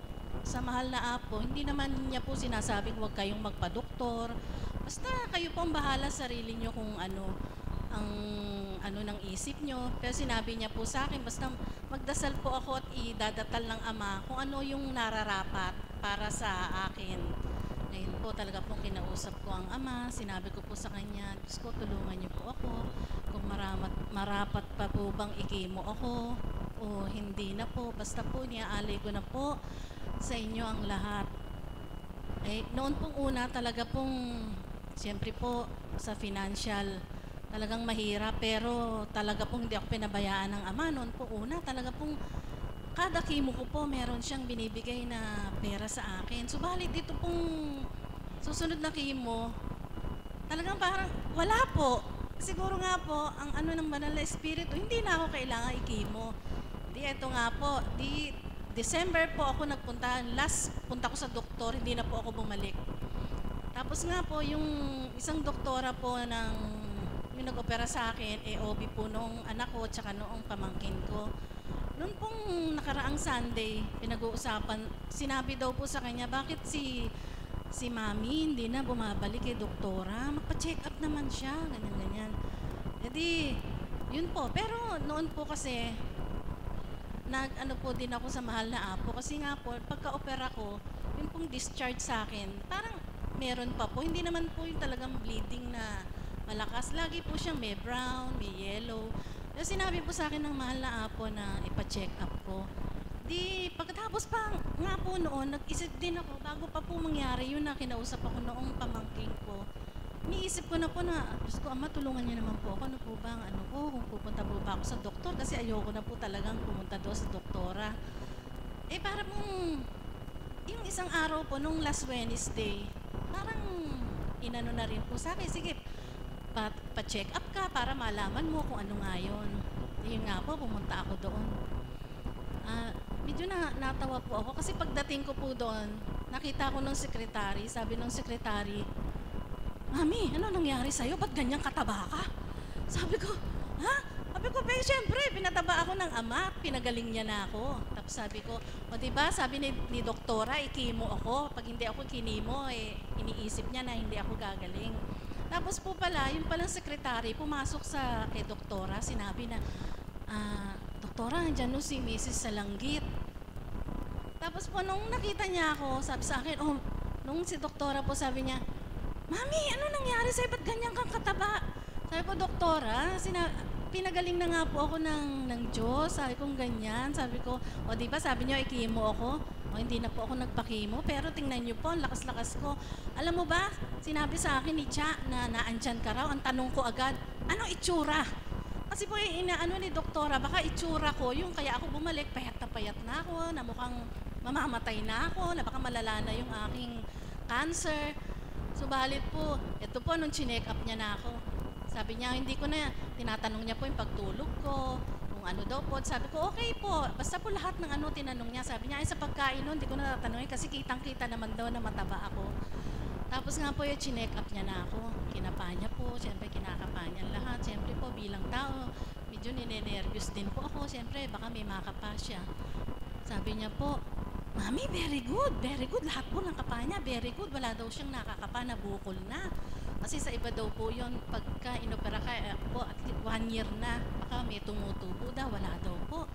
sa mahal na Apo, hindi naman niya po sinasabing huwag kayong magpa-doktor. Basta kayo po ang bahala sa sarili niyo kung ano ng isip nyo. Pero sinabi niya po sa akin, basta magdasal po ako at idadatal ng Ama kung ano yung nararapat para sa akin. Ngayon po talaga po kinausap ko ang Ama, sinabi ko po sa kanya, Diyos ko, tulungan niyo po ako kung marapat pa po bang i-chemo ako o hindi na po. Basta po niaalay ko na po sa inyo ang lahat. Noon pong una talaga pong, siyempre po sa financial, talagang mahirap, pero talaga pong hindi ako pinabayaan ng Ama. Noon po una, talaga pong kada chemo ko po, meron siyang binibigay na pera sa akin. Subalit dito pong susunod na chemo, talagang parang wala po. Siguro nga po, ang ano ng banal na espiritu, hindi na ako kailangan i-chemo. Eto nga po, December po ako nagpunta, last punta ko sa doktor, hindi na po ako bumalik. Tapos nga po, yung isang doktora po yung nag-opera sa akin, OB po noong anak ko, tsaka noong pamangkin ko. Noon pong nakaraang Sunday, pinag-uusapan, sinabi daw po sa kanya, bakit si mami hindi na bumabalik kay doktora? Magpa-check up naman siya, ganyan-ganyan. Yun po. Pero noon po kasi, nag-ano po din ako sa mahal na Apo. Kasi nga po, pagka-opera ko, yung pong discharge sa akin, parang meron pa po. Hindi naman po yung talagang bleeding na malakas. Lagi po siyang may brown, may yellow. Pero sinabi po sa akin ng mahal na Apo na ipa-check up ko. Pagkatapos pa nga po noon, nag-isip din ako, bago pa po mangyari yun na kinausap ako noong pamangking ko. Iniisip ko na po na, Diyos ko, Ama, tulungan niyo naman po ako. Ano po ba ang ano ko, kung pupunta po ba ako sa doktor? Kasi ayoko na po talagang pumunta doon sa doktora. Para pong, yung isang araw po, nung last Wednesday, parang inano na rin po sa akin, sige, pa-check up ka para malaman mo kung ano nga yun. Yun nga po, pumunta ako doon. Medyo natawa po ako kasi pagdating ko po doon, nakita ko ng sekretary, sabi ng sekretary, Mami, ano nangyari sa'yo? Ba't ganyang kataba ka? Sabi ko, ha? Sabi ko, siyempre, pinataba ako ng Ama, pinagaling niya na ako. Tapos sabi ko, o diba, sabi ni doktora, i-chemo ako. Pag hindi ako kinemo, iniisip niya na hindi ako gagaling. Tapos po pala, yung palang sekretary, pumasok kay doktora, sinabi na, doktora, andyan no si Mrs. Salanggit. Tapos po, nung nakita niya ako, sabi sa akin, nung si doktora po sabi niya, Mami, ano nangyari sa'yo? Ba't ganyan kang kataba? Sabi ko, doktora, pinagaling na nga po ako ng Diyos. Sabi ko, ganyan. Sabi ko, o diba, sabi niyo, i-chemo ako. O hindi na po ako nagpa-chemo, pero tingnan niyo po, ang lakas-lakas ko. Alam mo ba, sinabi sa akin ni Cha na naandyan ka raw. Ang tanong ko agad, ano itsura? Kasi po, inaano ni doktora, baka itsura ko, yung kaya ako bumalik, payat na ako, na mukhang mamamatay na ako, na baka malala na yung aking cancer. Subalit po, ito po, nung chinek up niya na ako, sabi niya, hindi ko na, tinatanong niya po yung pagtulog ko, kung ano daw po. Sabi ko, okay po, basta po lahat ng ano tinanong niya. Sabi niya, sa pagkain nun, hindi ko na tatanungin kasi kitang-kita naman daw na mataba ako. Tapos nga po yung chinek up niya na ako, kinapa niya po, siyempre kinakapa niya lahat. Siyempre po, bilang tao, medyo ninenervyos din po ako, siyempre baka may makapa siya. Sabi niya po, Mami, very good, lahat po ng kapa niya, very good. Wala daw siyang nakakapa na bukol na. Kasi sa iba daw po yun, pagka inopera ka po, at 1 year na, baka may tumutubo daw, wala daw po.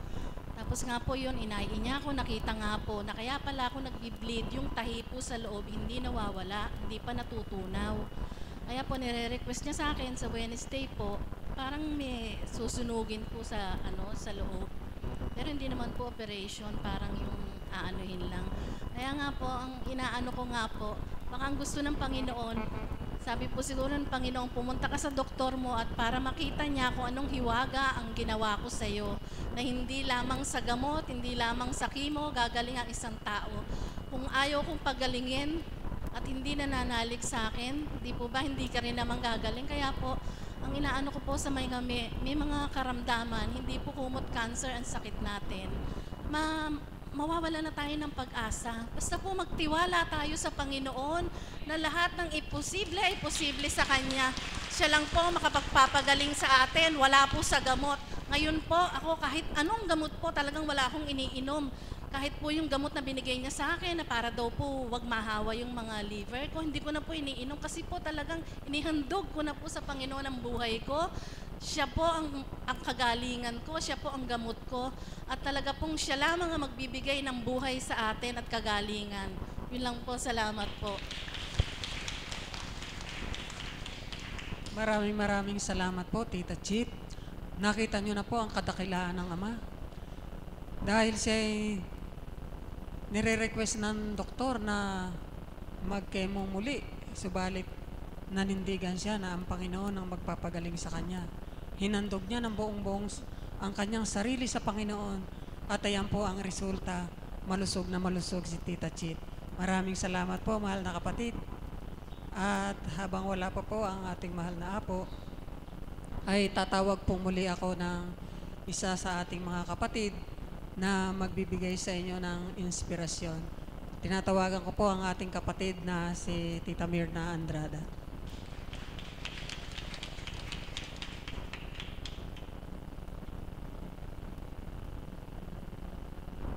Tapos Tapos nga po yun, inaiin niya ako, nakita nga po na kaya pala ako nagbi-bleed, yung tahi po sa loob, hindi nawawala, hindi pa natutunaw. Kaya po nire-request niya sa akin sa Wednesday po, parang may susunugin po sa sa loob. Pero hindi naman po operation, parang yung aanuhin lang. Kaya nga po, ang inaano ko nga po, baka ang gusto ng Panginoon, sabi po siguro ng Panginoon, pumunta ka sa doktor mo at para makita niya kung anong hiwaga ang ginawa ko sa iyo. Na hindi lamang sa gamot, hindi lamang sa chemo, gagaling ang isang tao. Kung ayaw kong pagalingin at hindi nananalig sa akin, di po ba hindi ka rin naman gagaling? Kaya po, ang inaano ko po sa may mga karamdaman, hindi po kumot cancer ang sakit natin. Mawawala na tayo ng pag-asa. Basta po magtiwala tayo sa Panginoon na lahat ng imposible ay posible sa Kanya. Siya lang po makapagpapagaling sa atin, wala po sa gamot. Ngayon po, ako kahit anong gamot po, talagang wala akong iniinom. Kahit po yung gamot na binigay niya sa akin na para daw po wag mahawa yung mga liver ko, hindi ko na po iniinom kasi po talagang inihandog ko na po sa Panginoon ang buhay ko. Siya po ang kagalingan ko, siya po ang gamot ko. At talaga pong siya lamang ang magbibigay ng buhay sa atin at kagalingan. Yun lang po, salamat po. Maraming salamat po, Tita Chit. Nakita niyo na po ang kadakilaan ng Ama. Dahil siya ay nire-request ng doktor na mag-chemo muli. Subalit, nanindigan siya na ang Panginoon ang magpapagaling sa kanya. Hinandog niya ng buong ang kanyang sarili sa Panginoon. At ayan po ang resulta, malusog na malusog si Tita Chit. Maraming salamat po, mahal na kapatid. At habang wala pa po ang ating mahal na apo, ay tatawag po muli ako ng isa sa ating mga kapatid na magbibigay sa inyo ng inspirasyon. Tinatawagan ko po ang ating kapatid na si Tita Mirna Andrada.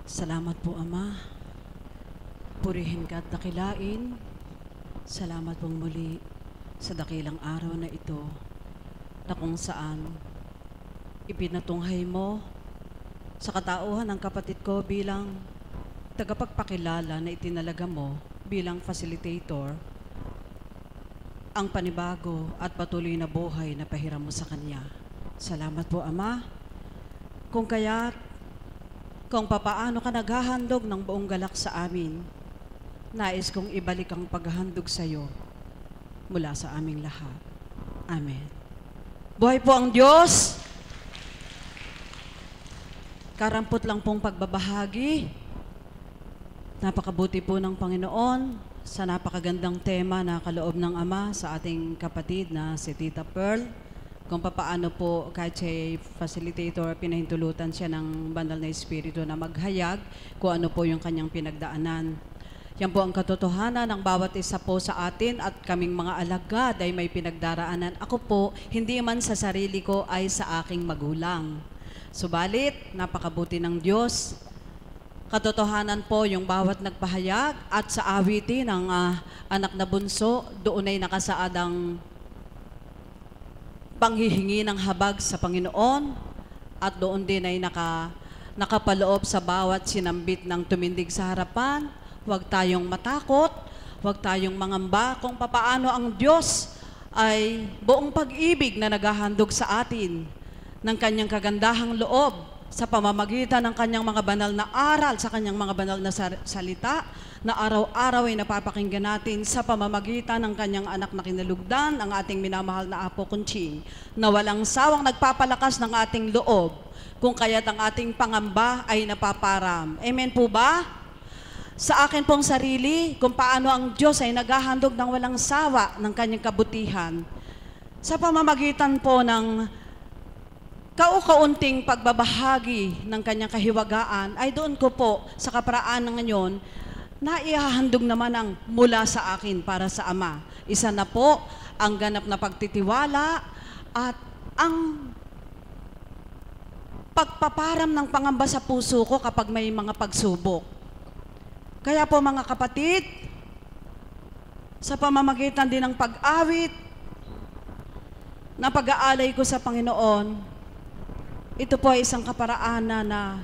Salamat po, Ama. Purihin ka at dakilain. Salamat pong muli sa dakilang araw na ito na kung saan ipinatunghay mo sa katauhan ng kapatid ko bilang tagapagpakilala na itinalaga mo bilang facilitator ang panibago at patuloy na buhay na pahiram mo sa kanya. Salamat po, Ama. Kung papaano ka naghahandog ng buong galak sa amin, nais kong ibalik ang paghahandog sa iyo mula sa aming lahat. Amen. Buhay po ang Diyos! Karampot lang pong pagbabahagi. Napakabuti po ng Panginoon sa napakagandang tema na kaloob ng Ama sa ating kapatid na si Tita Pearl. Kung papaano po kahit siya facilitator, pinahintulutan siya ng banal na Espiritu na maghayag kung ano po yung kanyang pinagdaanan. Yan po ang katotohanan ng bawat isa po sa atin at kaming mga alagad ay may pinagdaraanan. Ako po, hindi man sa sarili ko ay sa aking magulang. Subalit, napakabuti ng Diyos. Katotohanan po yung bawat nagpahayag at sa awitin ng anak na bunso, doon ay nakasaadang panghihingi ng habag sa Panginoon at doon din ay nakapaloob sa bawat sinambit ng tumindig sa harapan. Huwag tayong matakot, huwag tayong mangamba kung papaano ang Diyos ay buong pag-ibig na naghahandog sa atin ng kanyang kagandahang loob sa pamamagitan ng kanyang mga banal na aral, sa kanyang mga banal na salita na araw-araw ay napapakinggan natin sa pamamagitan ng kanyang anak na kinalugdan, ang ating minamahal na Apo Conching, na walang sawang nagpapalakas ng ating loob, kung kaya't ang ating pangamba ay napaparam. Amen po ba? Sa akin pong sarili, kung paano ang Diyos ay naghahandog ng walang sawa ng kanyang kabutihan, sa pamamagitan po ng kaukaunting pagbabahagi ng kanyang kahiwagaan, ay doon ko po sa kaparaan ng ngayon, na ihahandog naman ang mula sa akin para sa Ama. Isa na po ang ganap na pagtitiwala at ang pagpaparam ng pangamba sa puso ko kapag may mga pagsubok. Kaya po mga kapatid, sa pamamagitan din ng pag-awit na pag-aalay ko sa Panginoon, ito po ay isang kaparaanan na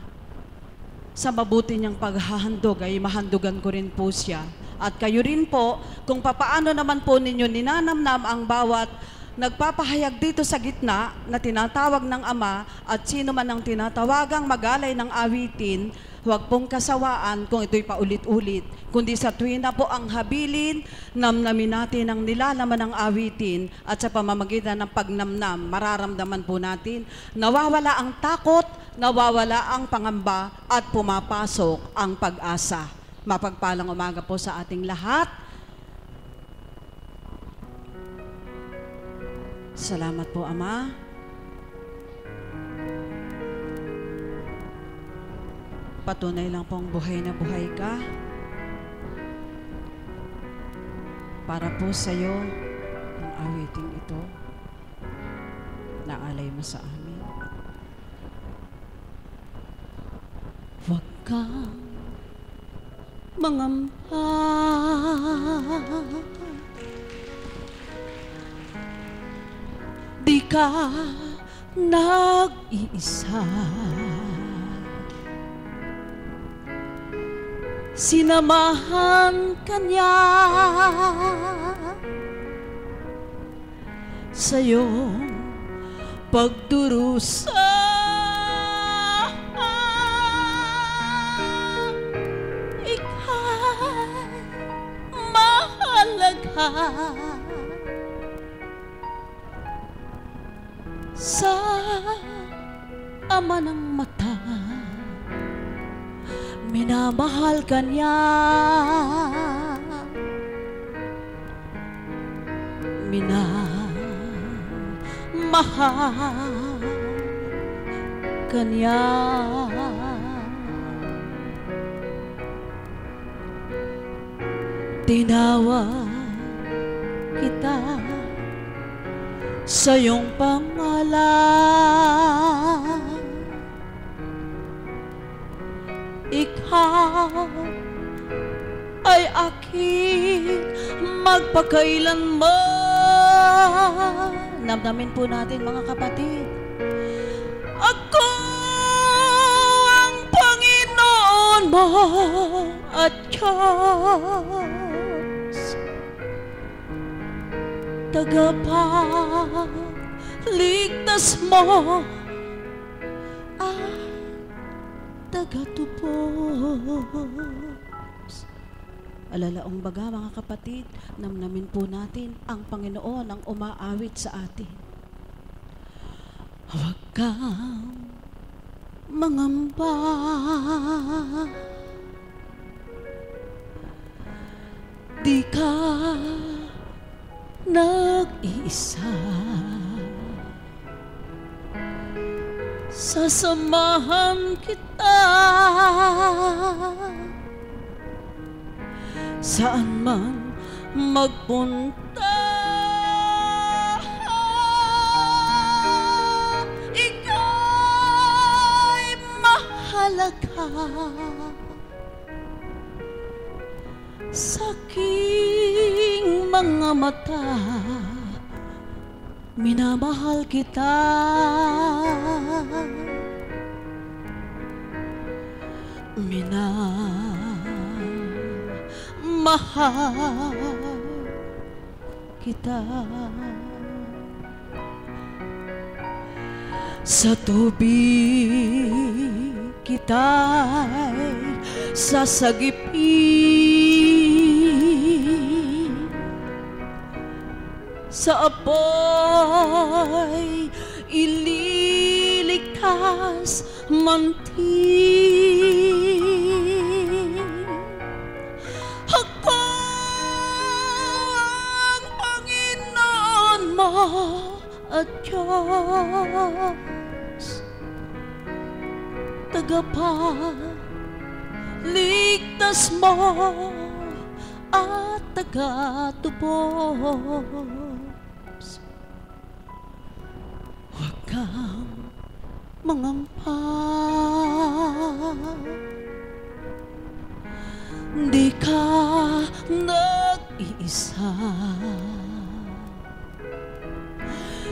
sa mabuti niyang paghahandog ay mahandugan ko rin po siya. At kayo rin po, kung papaano naman po ninyo ninanamnam ang bawat nagpapahayag dito sa gitna na tinatawag ng Ama at sino man ang tinatawagang magalay ng awitin, huwag pong kasawaan kung ito'y paulit-ulit, kundi sa tuwin na po ang habilin, namnamin natin ang nilalaman ng awitin at sa pamamagitan ng pagnamnam, mararamdaman po natin, nawawala ang takot, nawawala ang pangamba at pumapasok ang pag-asa. Mapagpalang umaga po sa ating lahat. Salamat po, Ama. Patunay lang pong buhay na buhay ka. Para po sa iyo ang awiting ito na alay mo sa amin. Huwag kang mangamba, di ka nag-iisa. Sinamahan ka niya sa iyong pagdurusa. Ika'y mahalaga sa Ama ng mata. Minamahal ka niya, minamahal ka niya. Tinawag kita sa iyong pangalan. Ikaw ay aking magpakailanman. Namnamin po natin mga kapatid. Ako ang Panginoon mo at Diyos, tagapagligtas mo at tagatubos. Alalaong baga mga kapatid, namnamin po natin ang Panginoon ang umaawit sa atin. Huwag kang mangamba, di ka nag-iisa. Sasamahan kita saan man magpunta. Ika'y mahalaga sa aking mga mata. Minamahal kita, minamahal kita. Sa tubig kita'y sasagipin, sa apoy ililigtas mantin. Ako ang Panginoon mo at Diyos, tagapagligtas mo at tagatubos. Huwag kang mangamba, di ka nag-iisa.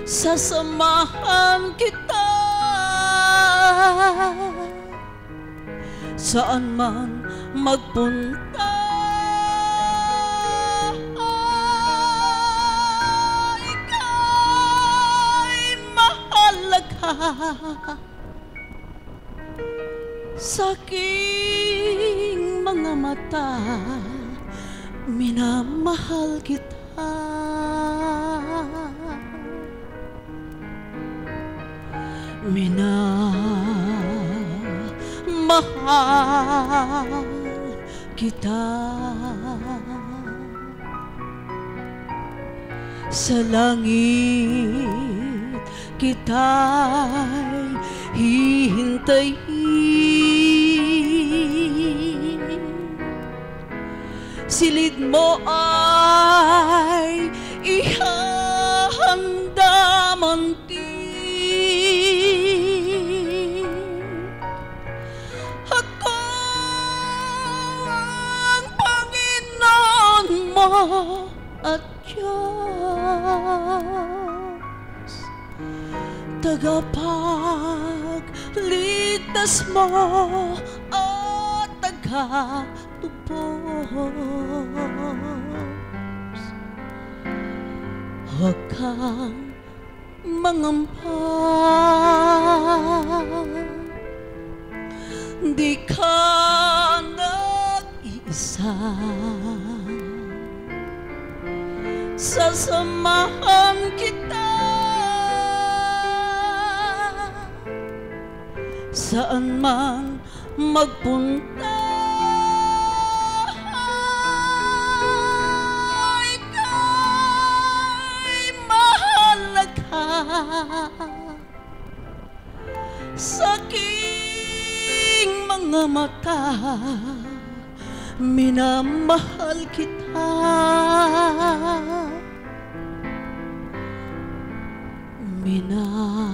Sasamahan kita saan man magpunta. Ika'y mahalaga sa aking mga mata, minamahal kita. Minamahal kita. Sa langit kita'y hihintayin, silid mo ay ihahanda munti. Ako ang Panginoon mo at Diyos, tagapagligtas mo at tagatubos. Huwag kang mangamba, di ka nag-iisa. Sasamahan kita saan man magpunta. Ika'y mahalaga sa aking mga mata, minamahal kita. Minamahal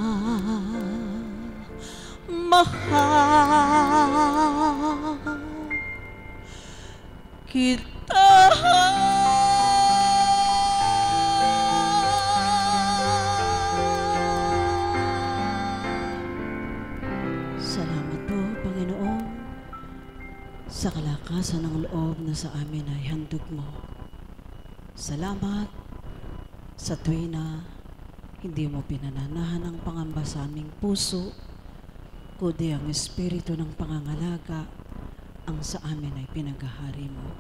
kita. Salamat po, Panginoon, sa kalakasan ng loob na sa amin ay handog mo. Salamat sa tuwi na hindi mo pinananahan ang pangamba sa aming puso, kundi ang espiritu ng pangangalaga ang sa amin ay pinaghahari mo,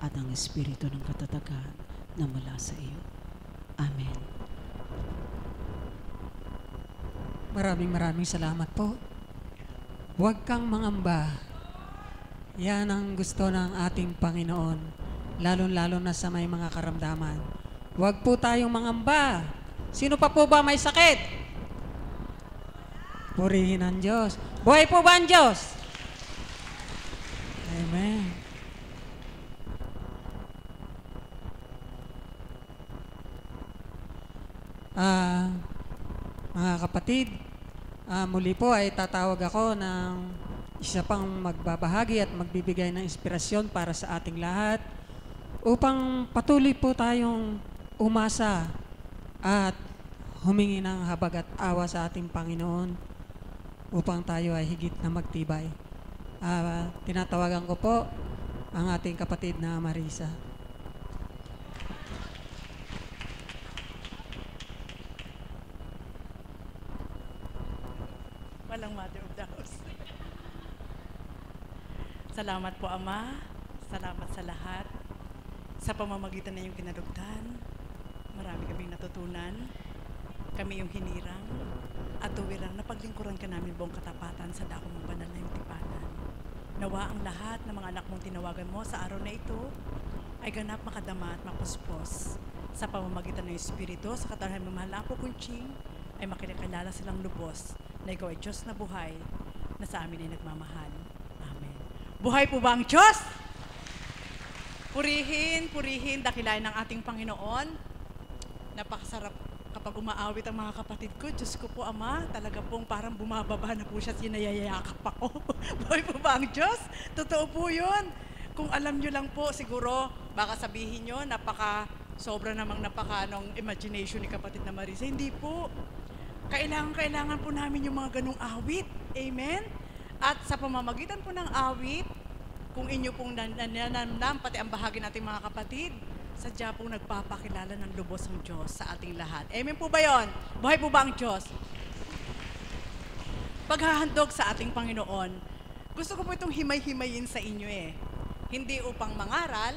at ang espiritu ng katatagan na mula sa iyo. Amen. Maraming salamat po. Huwag kang mangamba. Yan ang gusto ng ating Panginoon, lalo-lalo na sa may mga karamdaman. Huwag po tayong mangamba. Sino pa po ba may sakit? Purihin ang Diyos. Buhay po ba ang Diyos? Amen. Mga kapatid, muli po ay tatawag ako ng isa pang magbabahagi at magbibigay ng inspirasyon para sa ating lahat upang patuloy po tayong umasa at humingi ng habag at awa sa ating Panginoon upang tayo ay higit na magtibay. Tinatawagan ko po ang ating kapatid na Marisa. Walang mother of the house. Salamat po, Ama. Salamat sa lahat. Sa pamamagitan na yung kinalugdan, marami kaming natutunan. Kami yung hinirang at tuwirang na paglingkuran ka namin buong katapatan sa dako mong banal na yung tipanan. Nawa ang lahat ng mga anak mong tinawagan mo sa araw na ito ay ganap makadama at mapuspos. Sa pamamagitan ng Espiritu, sa katarhan ng mahal na Apo Kunching, ay makinikilala silang lubos na ikaw ay Diyos na buhay na sa amin ay nagmamahal. Amen. Buhay po ba ang Diyos? Purihin, dakilain ng ating Panginoon. Napakasarap kapag umaawit ang mga kapatid ko. Diyos ko po, Ama, talaga pong parang bumababa na po siya at sinayayakap ako. Buhay po ba ang Diyos? Totoo po yun. Kung alam nyo lang po, siguro, baka sabihin nyo, sobra namang napaka-anong imagination ni kapatid na Marisa. Hindi po. Kailangan po namin yung mga ganong awit. Amen? At sa pamamagitan po ng awit, kung inyo pong nananamnam, pati ang bahagi nating mga kapatid, sadya pong nagpapakilala ng lubos ng Diyos sa ating lahat. Amen po ba yun? Buhay po ba ang Diyos? Paghahandog sa ating Panginoon, gusto ko po itong himay-himayin sa inyo eh. Hindi upang mangaral,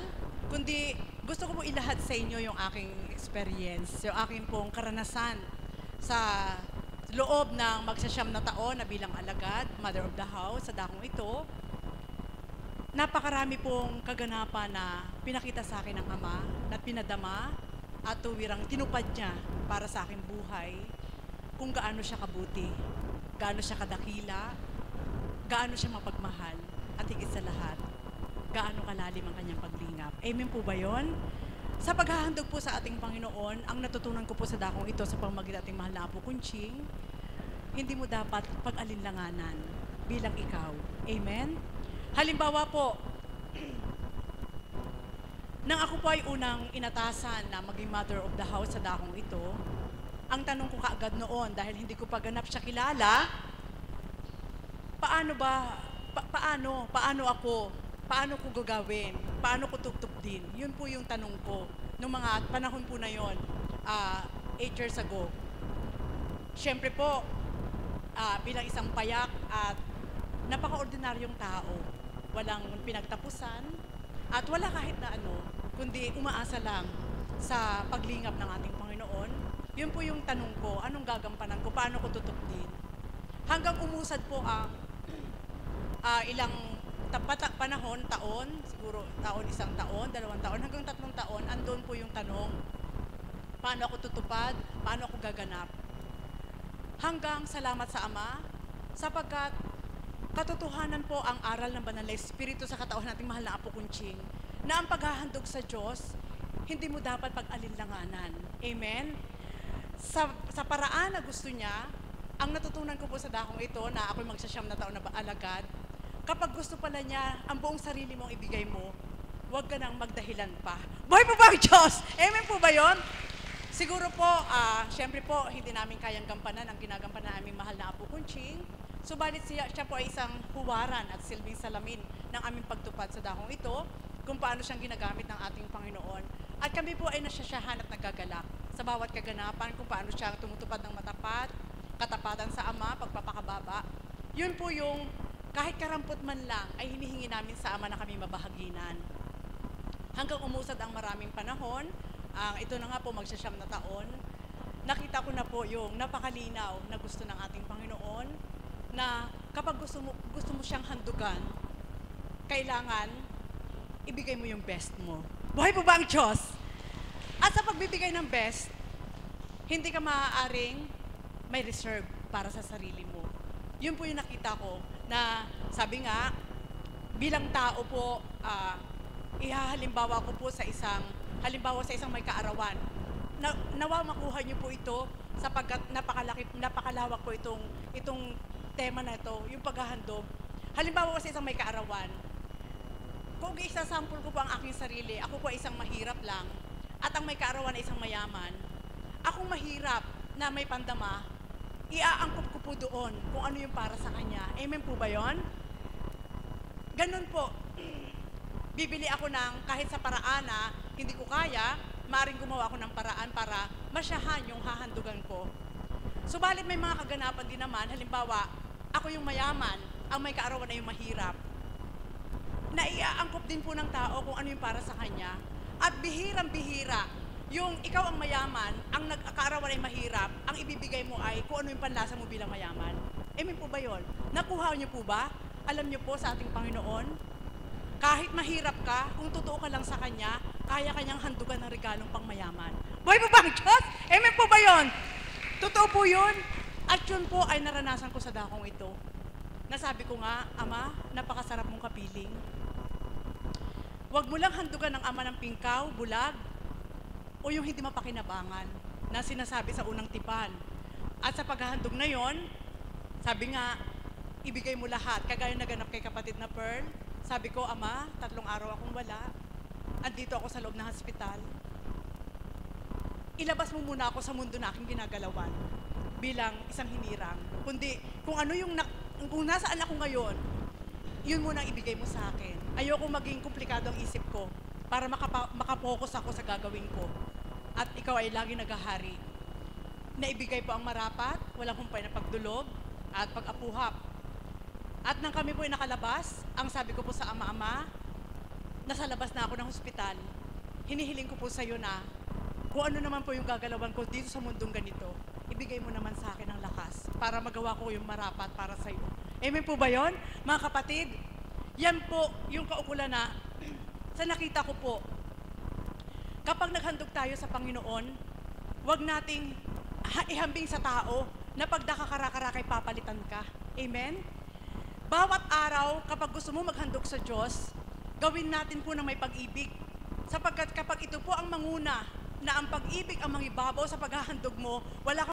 kundi gusto ko po ilahad sa inyo yung aking experience, yung aking pong karanasan sa loob ng magsasyam na taon na bilang alagad, mother of the house, sa dakong ito. Napakarami pong kaganapan na pinakita sa akin ng Ama, na pinadama at tuwirang tinupad niya para sa aking buhay kung gaano siya kabuti, gaano siya kadakila, gaano siya mapagmahal, at higit sa lahat, gaano kalalim ang kanyang paglingap. Amen po ba yun? Sa paghahandog po sa ating Panginoon, ang natutunan ko po sa dakong ito sa pamamagitan ating mahal na Apo Kunching, hindi mo dapat pag-alinlanganan bilang ikaw. Amen? Halimbawa po, nang ako po ay unang inatasan na maging mother of the house sa dakong ito, ang tanong ko kaagad noon, dahil hindi ko pa ganap siya kilala, paano ko gagawin? Paano ko tugtugin? Yun po yung tanong ko nung mga panahon po na yun, 8 years ago. Siyempre po, bilang isang payak at napaka-ordinaryong tao, walang pinagtapusan, at wala kahit na ano, kundi umaasa lang sa paglingap ng ating Panginoon. Yun po yung tanong ko, anong gagampanan ko, paano ko tutugin? Hanggang umusad po ang ilang taon, siguro isang taon, 2 taon, hanggang 3 taon, andun po yung tanong, paano ako tutupad, paano ako gaganap? Hanggang salamat sa Ama, sapagkat katotohanan po ang aral ng Banal na Espiritu sa katauhan nating mahal na Apo Kunching, na ang paghahandog sa Diyos, hindi mo dapat pag-alinlanganan. Amen? Sa paraan na gusto niya, ang natutunan ko po sa dakong ito, na ako'y magsasyam na taon na alagad, kapag gusto pala niya, ang buong sarili mong ibigay mo, huwag ka nang magdahilan pa. Buhay po ba ang Diyos? Amen po ba yun? Siguro po, syempre po, hindi namin kayang gampanan ang ginagampanan ng aming mahal na Apo Kunching. Subalit siya po ay isang huwaran at silbing salamin ng aming pagtupad sa dakong ito, kung paano siyang ginagamit ng ating Panginoon. At kami po ay nasyasyahan at nagagalak sa bawat kaganapan, kung paano siya tumutupad ng matapat, katapatan sa Ama, pagpapakababa. Yun po yung kahit karampot man lang ay hinihingi namin sa Ama na kami mabahaginan. Hanggang umusad ang maraming panahon, ito na nga po magsasyam na taon, nakita ko na po yung napakalinaw na gusto ng ating Panginoon, na kapag gusto mo siyang handugan, kailangan ibigay mo yung best mo. Buhay po ba ang Diyos? At sa pagbibigay ng best, hindi ka maaaring may reserve para sa sarili mo. Yun po yung nakita ko, na sabi nga, bilang tao po, ihahalimbawa ko po sa isang may kaarawan. Nawa makuha niyo po ito sapagkat napakalawak po itong tema na ito, yung paghahandog. Halimbawa ko sa isang may kaarawan, kung isasample ko po ang aking sarili, ako po ay isang mahirap lang, at ang may kaarawan ay isang mayaman, akong mahirap na may pandama, iaangkop ko po doon kung ano yung para sa kanya. Amen po ba yun? Ganun po. Bibili ako ng kahit sa paraan na hindi ko kaya, maaaring gumawa ako ng paraan para masyahan yung hahandugan ko. Subalit may mga kaganapan din naman, halimbawa, ako yung mayaman, ang may kaarawan ay yung mahirap. Naiaangkop din po ng tao kung ano yung para sa kanya. At bihirang-bihira, yung ikaw ang mayaman, ang nagkaarawan ay mahirap, ang ibibigay mo ay kung ano yung panlasa mo bilang mayaman. Amen po ba yun? Nakuha niyo po ba? Alam niyo po sa ating Panginoon, kahit mahirap ka, kung totoo ka lang sa Kanya, kaya Kanyang handugan ng regalong pang mayaman. Buhay po ba ang Diyos? Amen po ba yun? Totoo po yun. At yun po ay naranasan ko sa dakong ito. Nasabi ko nga, Ama, napakasarap mong kapiling. Huwag mo lang handugan ng Ama ng pingkaw, bulag, o yung hindi mapakinabangan na sinasabi sa unang tipan. At sa paghahandog na yon, sabi nga, ibigay mo lahat. Kagaya naganap kay kapatid na Pearl, sabi ko, Ama, 3 araw akong wala. Andito ako sa loob ng hospital. Ilabas mo muna ako sa mundo na aking ginagalawan bilang isang hinirang. Kundi kung ano yung kung nasaan ako ngayon, yun muna ang ibigay mo sa akin. Ayoko maging komplikado ang isip ko para makapokus ako sa gagawin ko. At ikaw ay lagi naghahari. Naibigay po ang marapat, walang humpay na pagdulog at pag-apuhap. At nang kami po ay nakalabas, ang sabi ko po sa ama-ama, nasa labas na ako ng hospital. Hinihiling ko po sa iyo na kung ano naman po yung gagalawan ko dito sa mundong ganito, ibigay mo naman sa akin ang lakas para magawa ko yung marapat para sa iyo. Amen po ba yun? Mga kapatid, yan po yung kaukulan na sa nakita ko po. Kapag naghandog tayo sa Panginoon, huwag nating ihambing sa tao na pag nakakarakara papalitan ka. Amen? Bawat araw, kapag gusto mo maghandog sa Diyos, gawin natin po ng may pag-ibig. Sapagkat kapag ito po ang manguna, na ang pag-ibig ang mangibabaw sa paghahandog mo, wala